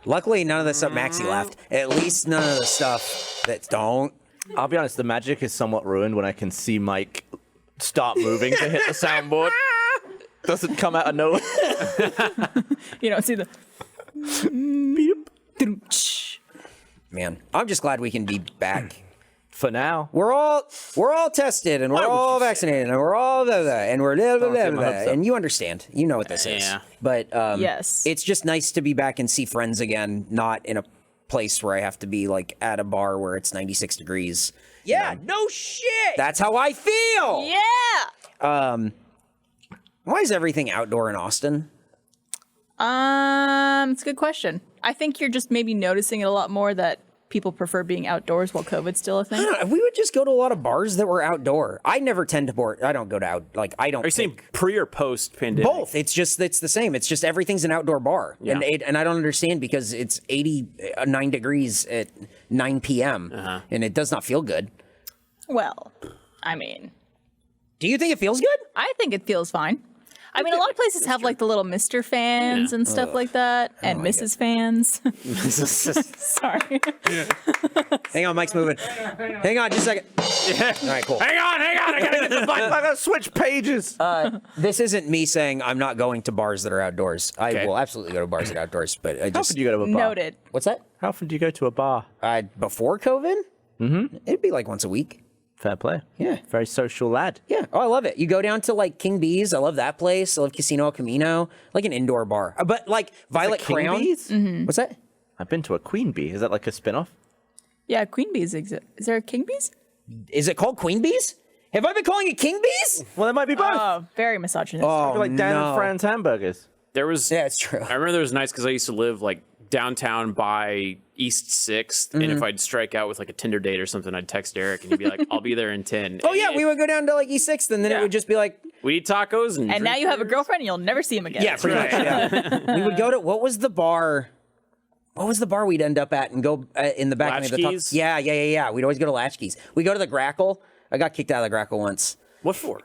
Luckily, none of the stuff Maxie left. At least none of the stuff that don't. I'll be honest, the magic is somewhat ruined when I can see Mike start moving to hit the soundboard. Doesn't come out of nowhere. You don't see the. Man, I'm just glad we can be back. For now. We're all tested and we're all vaccinated and we're all blah, blah, and we're blah, blah, blah, get my blah, hopes up. and you understand. You know what this is. Yeah. But Yes. it's just nice to be back and see friends again, not in a place where I have to be like at a bar where it's 96 degrees. Yeah, no shit. That's how I feel. Yeah. Why is everything outdoor in Austin? It's a good question. I think you're just maybe noticing it a lot more that people prefer being outdoors while COVID's still a thing. We would just go to a lot of bars that were outdoor. I never tend to board. I don't go to out. Like I don't. Are you saying pre or post pandemic? Both. It's the same. It's just everything's an outdoor bar, Yeah. and I don't understand because it's 89 degrees at 9 p.m. And it does not feel good. Well, I mean, Do you think it feels good? I think it feels fine. I mean, a lot of places have like the little Mr. fans and stuff like that, and Mrs. fans. Sorry. Hang on, Mike's moving. Hang on, just a second. All right, cool. Hang on, I gotta get the button. I gotta switch pages. This isn't me saying I'm not going to bars that are outdoors. I Okay. will absolutely go to bars that are outdoors, but I How just often do you go to a bar? Noted. what's that? How often do you go to a bar? Before COVID? Mm-hmm. It'd be like once a week. Fair play. Yeah. Very social lad. Yeah. Oh, I love it. You go down to like King Bee's. I love that place. I love Casino El Camino, like an indoor bar. But like Violet King Crown. Bee's? What's that? I've been to a Queen Bee. Is that like a spin-off? Yeah, Queen Bees exist. Is there a King Bees? Is it called Queen Bees? Have I been calling it King Bees? Well, there might be both. Oh, very misogynistic. Like Dan and Fran's hamburgers. There was. Yeah, it's true. I remember there was nice because I used to live like downtown by East 6th, and if I'd strike out with like a Tinder date or something, I'd text Eric, and he'd be like, "I'll be there in 10." Oh yeah, we would go down to like E6th, and then it Yeah. would just be like, we eat tacos and And now drink you have a beers. girlfriend and you'll never see him again. yeah, pretty much. Yeah. We would go to what was the bar? What was the bar we'd end up at and go in the back? of the top? Latchkeys? Yeah. We'd always go to Latchkeys. We go to the Grackle. I got kicked out of the Grackle once. What for?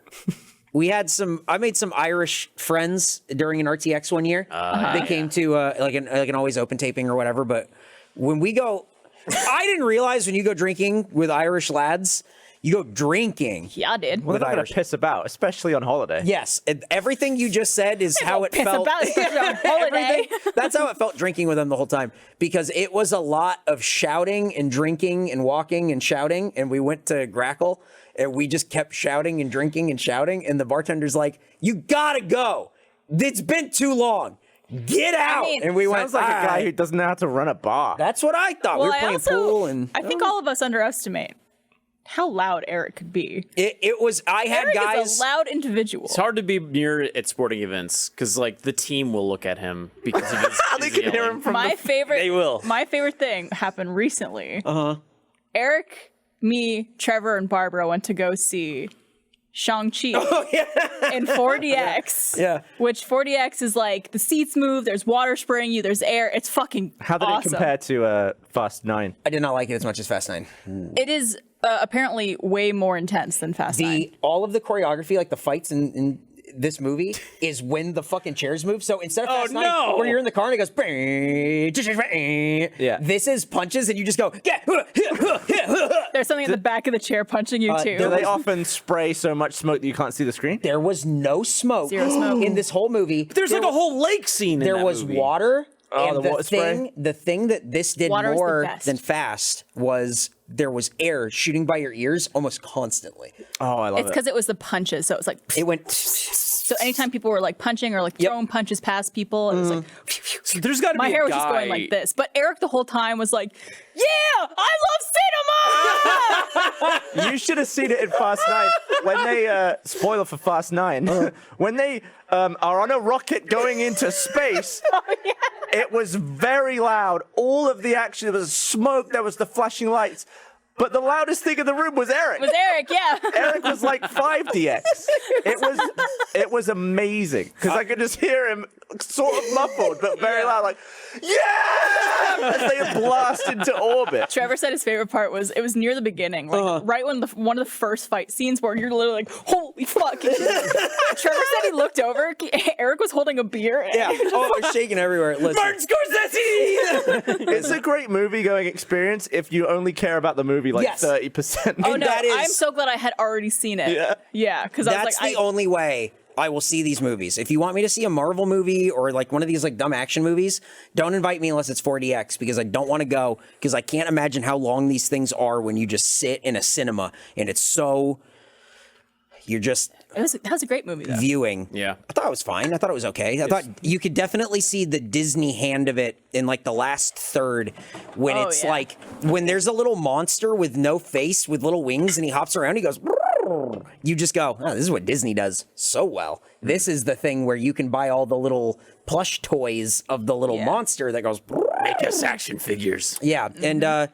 We had I made some Irish friends during an RTX one year. They came to like an always open taping or whatever. But when we go, I didn't realize when you go drinking with Irish lads, you go drinking. Yeah, I did. Well, they're not going Irish. to piss about, especially on holiday. Yes, everything you just said is how it Piss felt. about it on holiday. Everything. That's how it felt drinking with them the whole time because it was a lot of shouting and drinking and walking and shouting. And we went to Grackle and we just kept shouting and drinking and shouting. And the bartender's like, "You gotta go. It's been too long. Get out." mean, and we Sounds went, like a "All guy right." who doesn't know how to run a bar. That's what I thought. we were playing pool and I think all of us underestimate how loud Eric could be. it was. I had Eric guys. is a loud individual. It's hard to be near at sporting events because like the team will look at him because of his. They can hear him from My favorite. They will. My favorite thing happened recently. Eric, me, Trevor, and Barbara went to go see Shang-Chi in 4DX. Yeah. Which 4DX is like the seats move, there's water spraying you, there's air. It's fucking How did awesome. it compare to Fast 9? I did not like it as much as Fast 9. It is apparently way more intense than Fast 9. All of the choreography, like the fights in this movie, is when the fucking chairs move. So instead of Fast 9, no! where you're in the car and it goes, yeah, this is punches and you just go, There's something at the back of the chair punching you too. Do they often spray so much smoke that you can't see the screen? There was no smoke, Zero smoke. in this whole movie. There's like a whole lake scene. There in that was movie. water. Oh, And the water spray? the thing that this did Water is the more best. than Fast was there was air shooting by your ears almost constantly. Oh, I love It's it. because it was the punches. So it was like, It went. so anytime people were like punching or like throwing punches past people, it was like, So there's got to be my a hair was guy. just going like this. But Eric the whole time was like, yeah, I love cinema. You should have seen it in Fast 9 when they spoiler for Fast 9 when they are on a rocket going into space. It was very loud. All of the action, there was smoke, there was the flashing lights. But the loudest thing in the room was Eric. Was Eric, yeah. Eric was like 5DX. It was amazing because I could just hear him sort of muffled but very loud, like yeah, as they blast into orbit. Trevor said his favorite part was it was near the beginning, like right when one of the first fight scenes where you're literally like, holy fuck. Trevor said he looked over, Eric was holding a beer. And Yeah. Oh, it was shaking everywhere. Listen. Martin Scorsese! It's a great movie going experience if you only care about the movie like Yes. 30%. Oh no, that is- I'm so glad I had already seen it. Yeah. Yeah, because I was That's like, the only way I will see these movies. If you want me to see a Marvel movie or like one of these like dumb action movies, don't invite me unless it's 4DX because I don't want to go because I can't imagine how long these things are when you just sit in a cinema and it's so you're just that was a great movie though. viewing. Yeah. I thought it was fine. I thought it was okay. I thought you could definitely see the Disney hand of it in like the last third when Oh, it's yeah. like when there's a little monster with no face with little wings and he hops around, he goes you just go, oh, this is what Disney does so well. This is the thing where you can buy all the little plush toys of the little Yeah. monster that goes Make us action figures. yeah, and I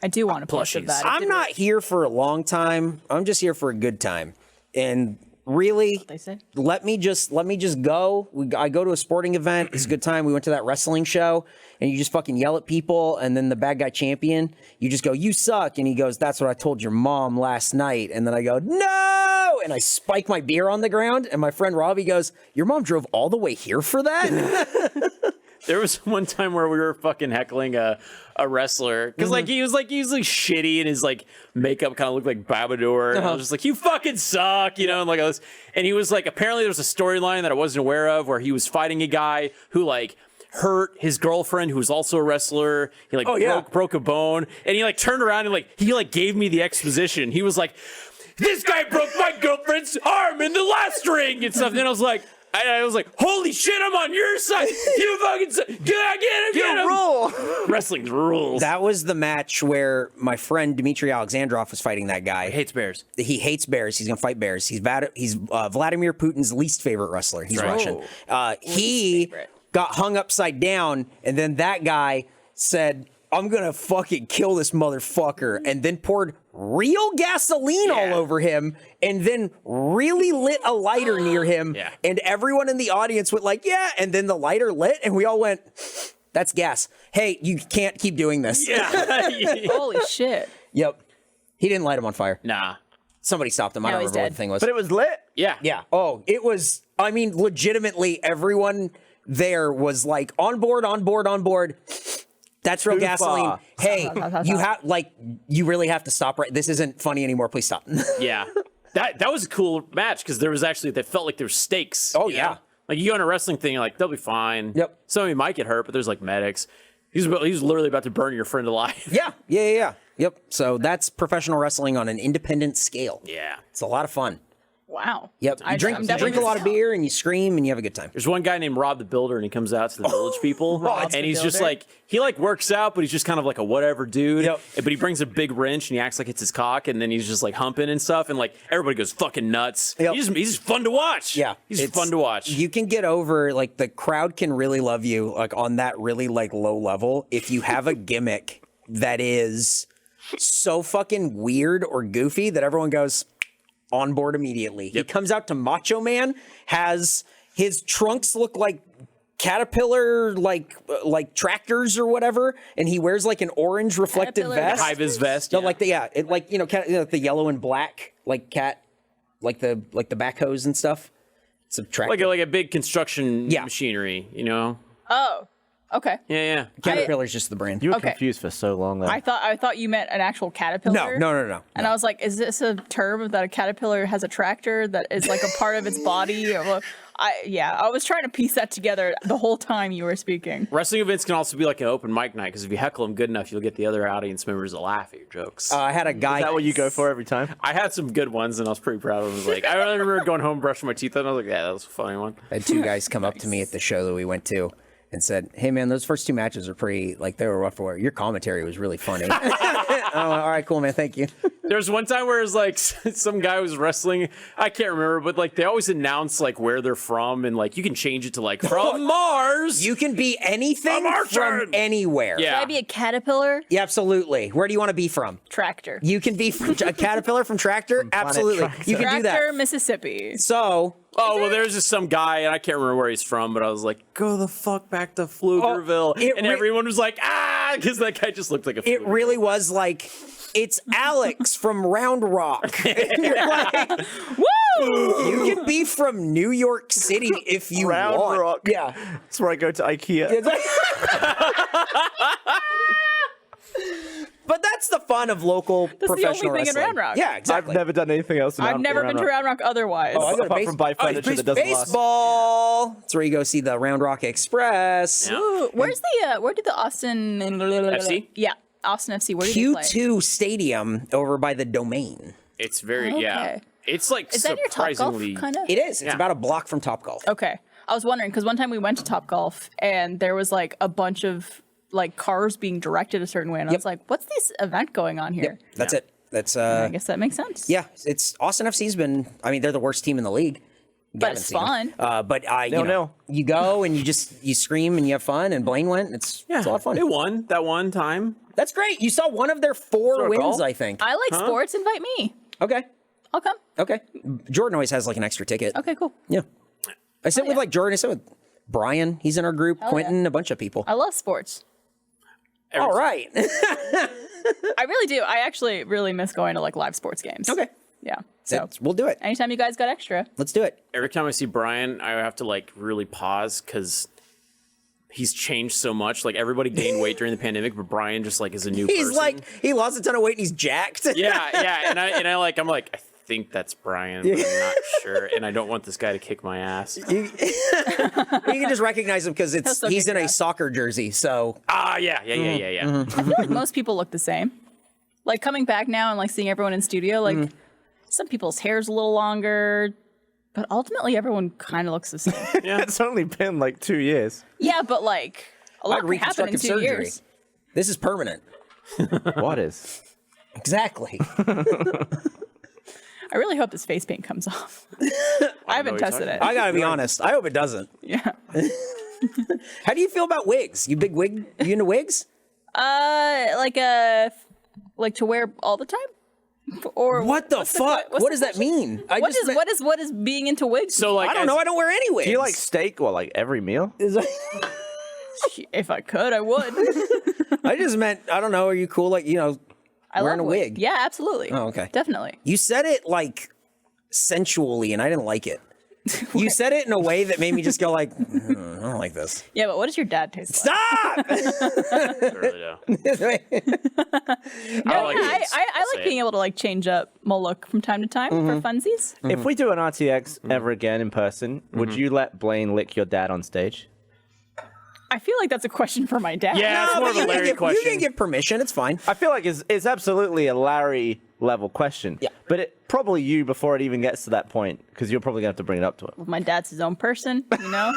do want a plush of that. It I'm did not work, here for a long time. I'm just here for a good time. And really, they say. let me just go. I go to a sporting event. It's a good time. We went to that wrestling show, and you just fucking yell at people, and then the bad guy champion, you just go, "You suck," and he goes, "That's what I told your mom last night." And then I go, "No!" and I spike my beer on the ground, and my friend Robbie goes, "Your mom drove all the way here for that?" There was one time where we were fucking heckling a wrestler because like he was like shitty and his like makeup kind of looked like Baudour. And I was just like, you fucking suck, you know, and like all this. And he was like, apparently there was a storyline that I wasn't aware of where he was fighting a guy who like hurt his girlfriend who was also a wrestler. He like broke a bone, and he like turned around and like he like gave me the exposition. He was like, this guy broke my girlfriend's arm in the last ring and stuff. And I was like, holy shit, I'm on your side. You fucking get him. Roll. Wrestling's rules. That was the match where my friend Dmitry Alexandrov was fighting that guy. Hates bears. He hates bears. He's gonna fight bears. He's Vladimir Putin's least favorite wrestler. He's Russian. He favorite. got hung upside down, and then that guy said, "I'm gonna fucking kill this motherfucker," and then poured real gasoline all over him, and then really lit a lighter near him. Yeah. And everyone in the audience went like, "Yeah," and then the lighter lit, and we all went, "That's gas. Hey, you can't keep doing this." Yeah. Holy shit. Yep. He didn't light him on fire. Nah. Somebody stopped him. I Now don't he's remember what dead. the thing was. But it was lit. Yeah. Yeah. Oh, it was. I mean, legitimately, everyone there was like on board. That's real Too gasoline. far. Hey, you really have to stop right. This isn't funny anymore. Please stop. Yeah. That was a cool match because there was actually, they felt like there were stakes. Oh, you yeah. know? Like you go on a wrestling thing, you're like, they'll be fine. Yep. Somebody might get hurt, but there's like medics. He's literally about to burn your friend alive. Yeah. Yep. So that's professional wrestling on an independent scale. Yeah. It's a lot of fun. Wow. Yep. I'm You drink definitely a lot of gonna- beer and you scream and you have a good time. There's one guy named Rob the Builder, and he comes out to the village people, Rob and the he's just Builder? like, he like works out, but he's just kind of like a whatever dude. Yep. But he brings a big wrench, and he acts like it's his cock, and then he's just like humping and stuff, and like everybody goes fucking nuts. Yep. He's just fun to watch. Yeah. He's it's- fun to watch. You can get over, like, the crowd can really love you, like, on that really, like, low level if you have a gimmick that is so fucking weird or goofy that everyone goes on board immediately. He comes out to Macho Man, has his trunks look like caterpillar like tractors or whatever, and he wears like an orange reflective Caterpillar vest. High vis vest. No, like the yellow and black like cat, like the backhoes and stuff. It's a tractor. like a big construction Yeah. machinery, you know? Oh, okay. Yeah. Caterpillar's just the brand. You were Okay. confused for so long there. I thought you meant an actual caterpillar. No. And I was like, is this a term that a caterpillar has a tractor that is like a part of its body? Or, I was trying to piece that together the whole time you were speaking. Wrestling events can also be like an open mic night, because if you heckle them good enough, you'll get the other audience members to laugh at your jokes. I had a guy. Is that what you go for every time? I had some good ones, and I was pretty proud of them. Like, I remember going home, brushing my teeth, and I was like, yeah, that was a funny one. I had two guys come up to me at the show that we went to, and said, "Hey man, those first 2 matches are pretty they were rough to wear. Your commentary was really funny." Oh, all right, cool, man. Thank you. There was one time where it was like some guy was wrestling. I can't remember, but they always announce where they're from, and you can change it to from Mars. You can be anything from anywhere. Yeah. Can I be a caterpillar? Yeah, absolutely. Where do you want to be from? Tractor. You can be from a caterpillar from Tractor. Absolutely, Tractor. you can do that. Tractor, Mississippi. So. Oh, well, there's just some guy, and I can't remember where he's from, but I was like, go the fuck back to Pflugerville. And everyone was like, because that guy just looked like a It really was it's Alex from Round Rock. And you're like, woo! You can be from New York City if you Round want. Rock. Yeah. That's where I go to IKEA. It's But that's the fun of local professional only thing in wrestling. Round Rock. Yeah, exactly. I've never done anything else. I've never been to Round Rock otherwise. I go to apart from buy furniture that doesn't last. baseball. That's where you go see the Round Rock Express. Yeah. Ooh, where's the where did the Austin FC? Yeah, Austin FC. Where do they play? Q2 Stadium over by the Domain. It's very, Okay. yeah. It's Is that your Top Golf surprisingly. kind of? It is. It's Yeah. about a block from Topgolf. Okay, I was wondering because one time we went to Top Golf and there was a bunch of cars being directed a certain way, and I was like, "What's this event going on here?" That's it. That's I guess that makes sense. yeah. It's Austin FC's been. I mean, they're the worst team in the league. but it's fun. But you go and you scream and you have fun. And Blaine went. It's a lot of fun. They won that one time. That's great. You saw one of their 4 wins, call? I think. I like sports. Invite me. Okay. I'll come. Okay. Jordan always has an extra ticket. Okay, cool. Yeah. I sit with Jordan. I sit with Brian. He's in our group. Hell Quentin, a bunch of people. I love sports. All right. I really do. I actually really miss going to live sports games. Okay. Yeah. So We'll do it. anytime you guys got extra. Let's do it. Every time I see Brian, I have to really pause because he's changed so much. Everybody gained weight during the pandemic, but Brian just is a new He's person. he lost a ton of weight and he's jacked. Yeah, and I'm like, I think that's Brian, but I'm not sure, and I don't want this guy to kick my ass. You can just recognize him because still he's kick in your a ass. soccer jersey. So Yeah. I feel like most people look the same. Coming back now and seeing everyone in studio, some people's hair's a little longer, but ultimately everyone kind of looks the same. It's only been 2 years. Yeah, but a lot can happen in reconstructive 2 surgery. years. This is permanent. What is? Exactly. I really hope this face paint comes off. I haven't tested it. I gotta be honest. I hope it doesn't. Yeah. How do you feel about wigs? You big wig? You into wigs? To wear all the time? Or What the what's fuck? what's What the does that question? mean? What is being into wigs? So I don't know. I don't wear any wigs. Do you like steak every meal? If I could, I would. I just meant I don't know. Are you cool? I Wearing love a wig? Yeah, absolutely. Oh, okay. Definitely. You said it sensually, and I didn't like it. You said it in a way that made me just go I don't like this. Yeah, but what does your dad taste like? Stop! I really don't. I like being able to change up my look from time to time for funsies. If we do an RTX ever again in person, would you let Blaine lick your dad on stage? I feel like that's a question for my dad. Yeah, it's more of a Larry You question. can give permission. It's fine. I feel like it's absolutely a Larry level question. Yeah. But it probably you before it even gets to that point, because you're probably gonna have to bring it up to him. My dad's his own person, you know?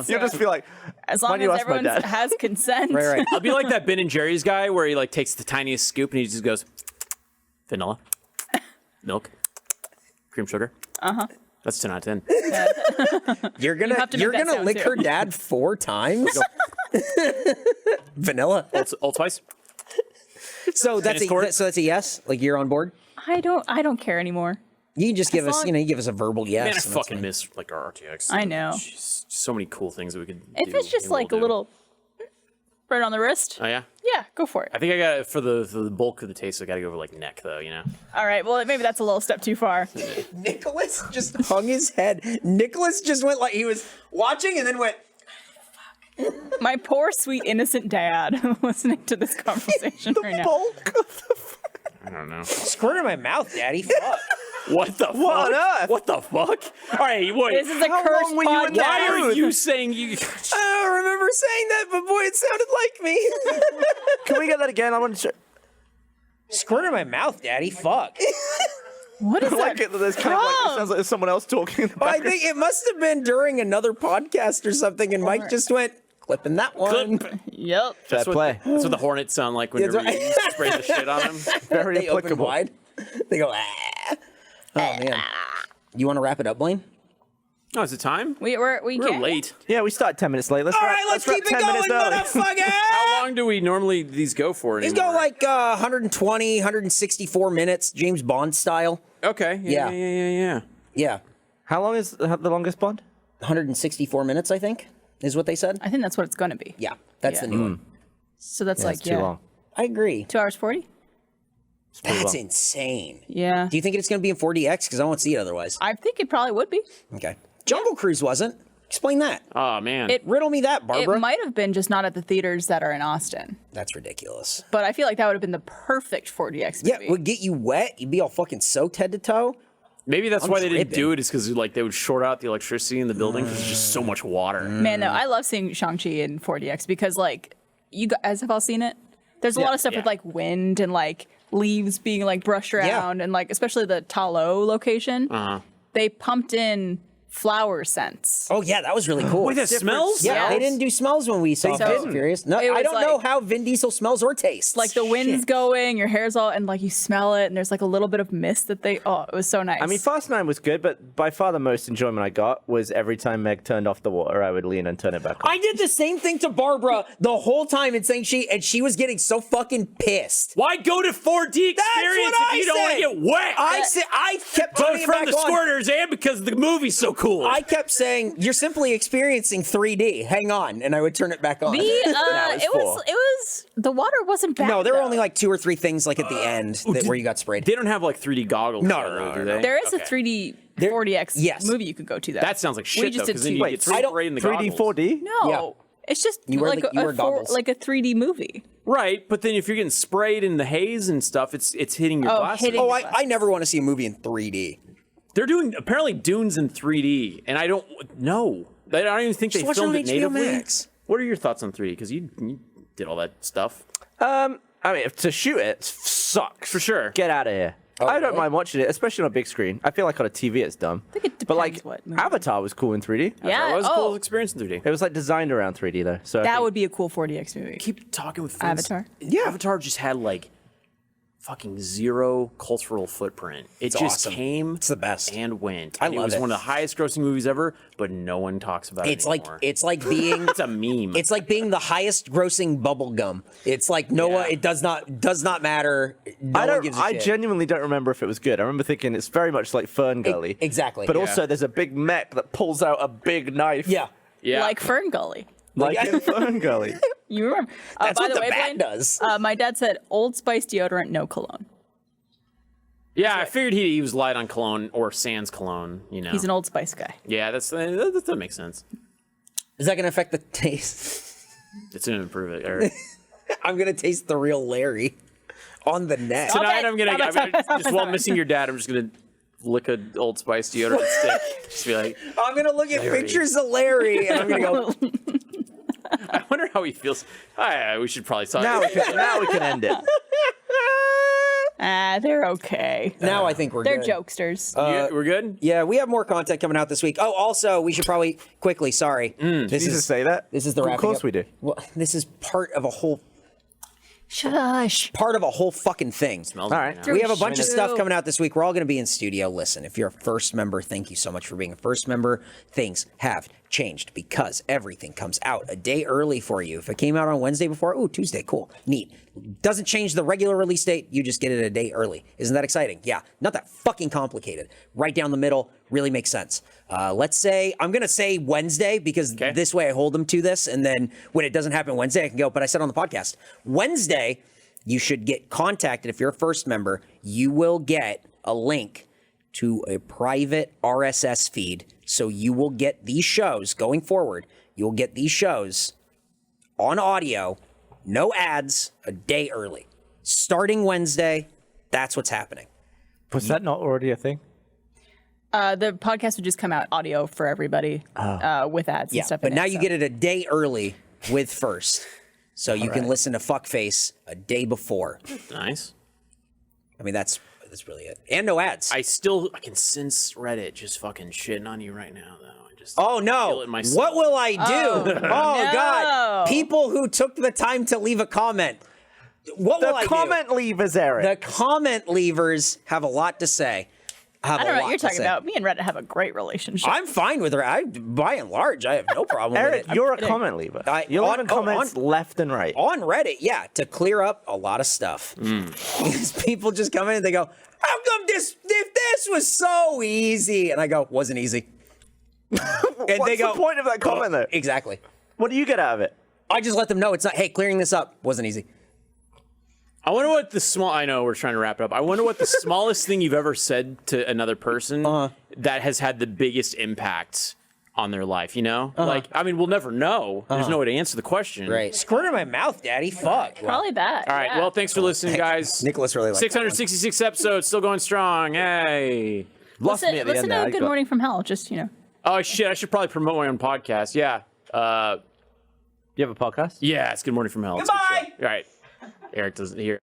You'll just feel like, as why long do you as ask my everyone dad? has consent. Right. I'll be like that Ben and Jerry's guy where he takes the tiniest scoop and he just goes vanilla, milk, cream sugar. That's 10 out of 10. You're gonna have to make that sound lick too. her dad 4 times. Vanilla. Old Spice. So that's Tennis court? so that's a yes. You're on board. I don't care anymore. You can just give us, long- you give us a verbal yes. Man, I and that's fucking fine. miss our RTX. I know. Jeez, so many cool things that we could If do. it's just and we'll a do. little right on the wrist, Oh yeah. yeah, go for it. I think I got for the bulk of the taste. I got to go over neck though. All right, well maybe that's a little step too far. Nicholas just hung his head. Nicholas just went he was watching and then went. My poor sweet innocent dad listening to this conversation right now. I don't know. Squirt in my mouth, Daddy. Fuck. What the fuck? What on earth? What the fuck? All right, wait. This is a How cursed long were you in podcast. that Why are you saying you? I don't remember saying that, but boy, it sounded like me. Can we get that again? I want to. Squirt in my mouth, Daddy. Fuck. What is I like that? it that there's kind of it sounds like there's someone else talking. In the I background. think it must have been during another podcast or something, and Mike just went. Clipping that one. Yep. Fair That's play. That's what the Hornets sound like whenever right. you spray the shit on them. Very They open applicable. wide. They go, ah. Oh, man. You want to wrap it up, Blaine? Oh, is it time? We're We're late. Yeah, we started 10 minutes late. Let's All wrap, right, let's wrap keep it 10 going, minutes early. motherfucker. How long do we normally these go for These anymore? go like 120, 164 minutes, James Bond style. Okay. Yeah. Yeah. Yeah. How long is the longest Bond? 164 minutes, I think, is what they said. I think that's what it's going to be. Yeah, that's the Yeah. new one. So that's like, It's too long. I agree. 2 hours 40? It's pretty That's long. insane. Yeah. Do you think it's going to be in 4DX? Because I won't see it otherwise. I think it probably would be. Okay. Jungle Cruise wasn't. Explain that. Oh man. Riddle me that, Barbara. It might have been just not at the theaters that are in Austin. That's ridiculous. But I feel like that would have been the perfect 4DX Yeah, movie. it would get you wet. You'd be all fucking soaked head to toe. Maybe that's I'm why they didn't tripping. do it. Is because like they would short out the electricity in the building because there's just so much water. Man, though, I love seeing Shang-Chi in 4DX because, like, you guys have all seen it? There's a lot of stuff Yeah. with, like, wind and, like, leaves being, like, brushed around and, like, especially the Talo location. They pumped in flower scents. Oh, yeah, that was really cool. Wait, that smells? Yeah, Yes. they didn't do smells when we saw They Fast didn't. and Furious. No, It I was don't know like- how Vin Diesel smells or tastes. Like, the wind's going, your hair's all, and, like, you smell it, and there's, like, a little bit of mist that it was so nice. I mean, Fast 9 was good, but by far the most enjoyment I got was every time Meg turned off the water, I would lean and turn it back on. I did the same thing to Barbara the whole time and saying she was getting so fucking pissed. Why go to 4D experience what if you I don't want to said. get wet? I kept Both turning it from back the on. squirters and because the movie's so cool. I kept saying, you're simply experiencing 3D. Hang on. And I would turn it back on. it was the water wasn't bad. No, there were though. only like 2 or 3 things like at the end where you got sprayed. They don't have like 3D goggles. No, though, no, do no. they? There is Okay. a 3D 4DX yes. movie you could go to. That sounds like shit We just though, did because then two. you Wait, get I don't- 3D in the 3D, goggles. 4D? No, Yeah. it's just You wear like the- you wear goggles. like a 3D movie. Right, but then if you're getting sprayed in the haze and stuff, it's hitting your glasses. hitting- Oh, I never want to see a movie in 3D. They're doing apparently Dune's in 3D, and I don't know. I don't even think Just they watch it filmed on it HBO natively. Max. What are your thoughts on 3D? Because you did all that stuff. I mean, to shoot it sucks. For sure. Get out of here. I don't mind watching it, especially on a big screen. I feel like on a TV it's dumb. I think it But like, depends what movie. Avatar was cool in 3D. Yeah, It was a cool oh, experience in 3D. It was like designed around 3D though. So I that think- would be a cool 4DX movie. Keep talking with friends. Avatar? Yeah. Avatar just had like fucking zero cultural footprint. It just awesome. came. It's the best. And went. I And love it was it. one of the highest grossing movies ever, but no one talks about It's it like anymore. it's like being It's a meme. it's like being the highest grossing bubble gum. It's like Noah. Yeah. It does not matter. No one gives a I shit. genuinely don't remember if it was good. I remember thinking it's very much like Fern Gully. exactly. But Yeah. also there's a big mech that pulls out a big knife. Yeah. yeah. Like Fern Gully. Like in Fern Gully. You remember? That's by what the the way, bat Blaine, does. My dad said Old Spice deodorant, no cologne. Yeah, I figured he was light on cologne or sans cologne. You know. He's an Old Spice guy. Yeah, that makes sense. Is that going to affect the taste? It's gonna improve it. Or, I'm going to taste the real Larry on the net. tonight it. I'm gonna just while missing your dad, I'm just gonna lick a Old Spice deodorant stick. Just be like, I'm going to look at pictures of Larry and I'm going to go, I wonder how he feels. We should probably talk. now we can end it. They're okay. now I think we're They're good. jokesters. We're good. Yeah, we have more content coming out this week. Oh, also, we should probably quickly, sorry. This You just say that? This is the Of wrapping course up. we do. Well, this is part of a whole Shush. fucking thing. Smells All good right. now. We have a bunch of True. stuff coming out this week. We're all going to be in studio. Listen, if you're a first member, thank you so much for being a first member. Things have changed because everything comes out a day early for you. If it came out on Wednesday before, ooh, Tuesday, cool, neat. Doesn't change the regular release date. You just get it a day early. Isn't that exciting? Yeah, not that fucking complicated. Right down the middle, really makes sense. Let's say, I'm going to say Wednesday because this way I hold them to this. And then when it doesn't happen Wednesday, I can go, but I said on the podcast, Wednesday, you should get contacted. If you're a first member, you will get a link to a private RSS feed. So you will get these shows going forward. You'll get these shows on audio, no ads, a day early. Starting Wednesday, that's what's happening. Was that not already a thing? The podcast would just come out audio for everybody with ads Yeah, and stuff. but in now it, you so. get it a day early with First. So you can listen to Fuckface a day before. Nice. I mean, that's That's really it. And no ads. I can sense Reddit just fucking shitting on you right now, though. Oh feel no! it myself. What will I do? Oh, no. God! People who took the time to leave a comment. What will I do? The comment leavers, Eric. The comment leavers have a lot to say. I don't know what you're talking about. Me and Reddit have a great relationship. I'm fine with her. By and large, I have no problem Eric, with it. you're a comment leaver. You're leaving comments left and right. On Reddit, yeah, to clear up a lot of stuff. Because people just come in and they go, how come this was so easy? And I go, wasn't easy. And What's they go, the point of that comment, though? Exactly. What do you get out of it? I just let them know it's not, hey, clearing this up wasn't easy. I wonder what I know we're trying to wrap it up. I wonder what the smallest thing you've ever said to another person that has had the biggest impact on their life, you know? Like, I mean, we'll never know. There's no way to answer the question. Right. Squirt in my mouth, Daddy. Fuck. Probably that. All right. yeah. Well, thanks for listening, guys. Nicholas really likes 666 episodes, still going strong. Hey. Lost me at the Listen end there. to Good Morning from Hell. Just, you know. Oh, shit. I should probably promote my own podcast. Yeah. You have a podcast? Yeah, it's Good Morning from Hell. It's a good Goodbye. show. All right. Eric doesn't hear.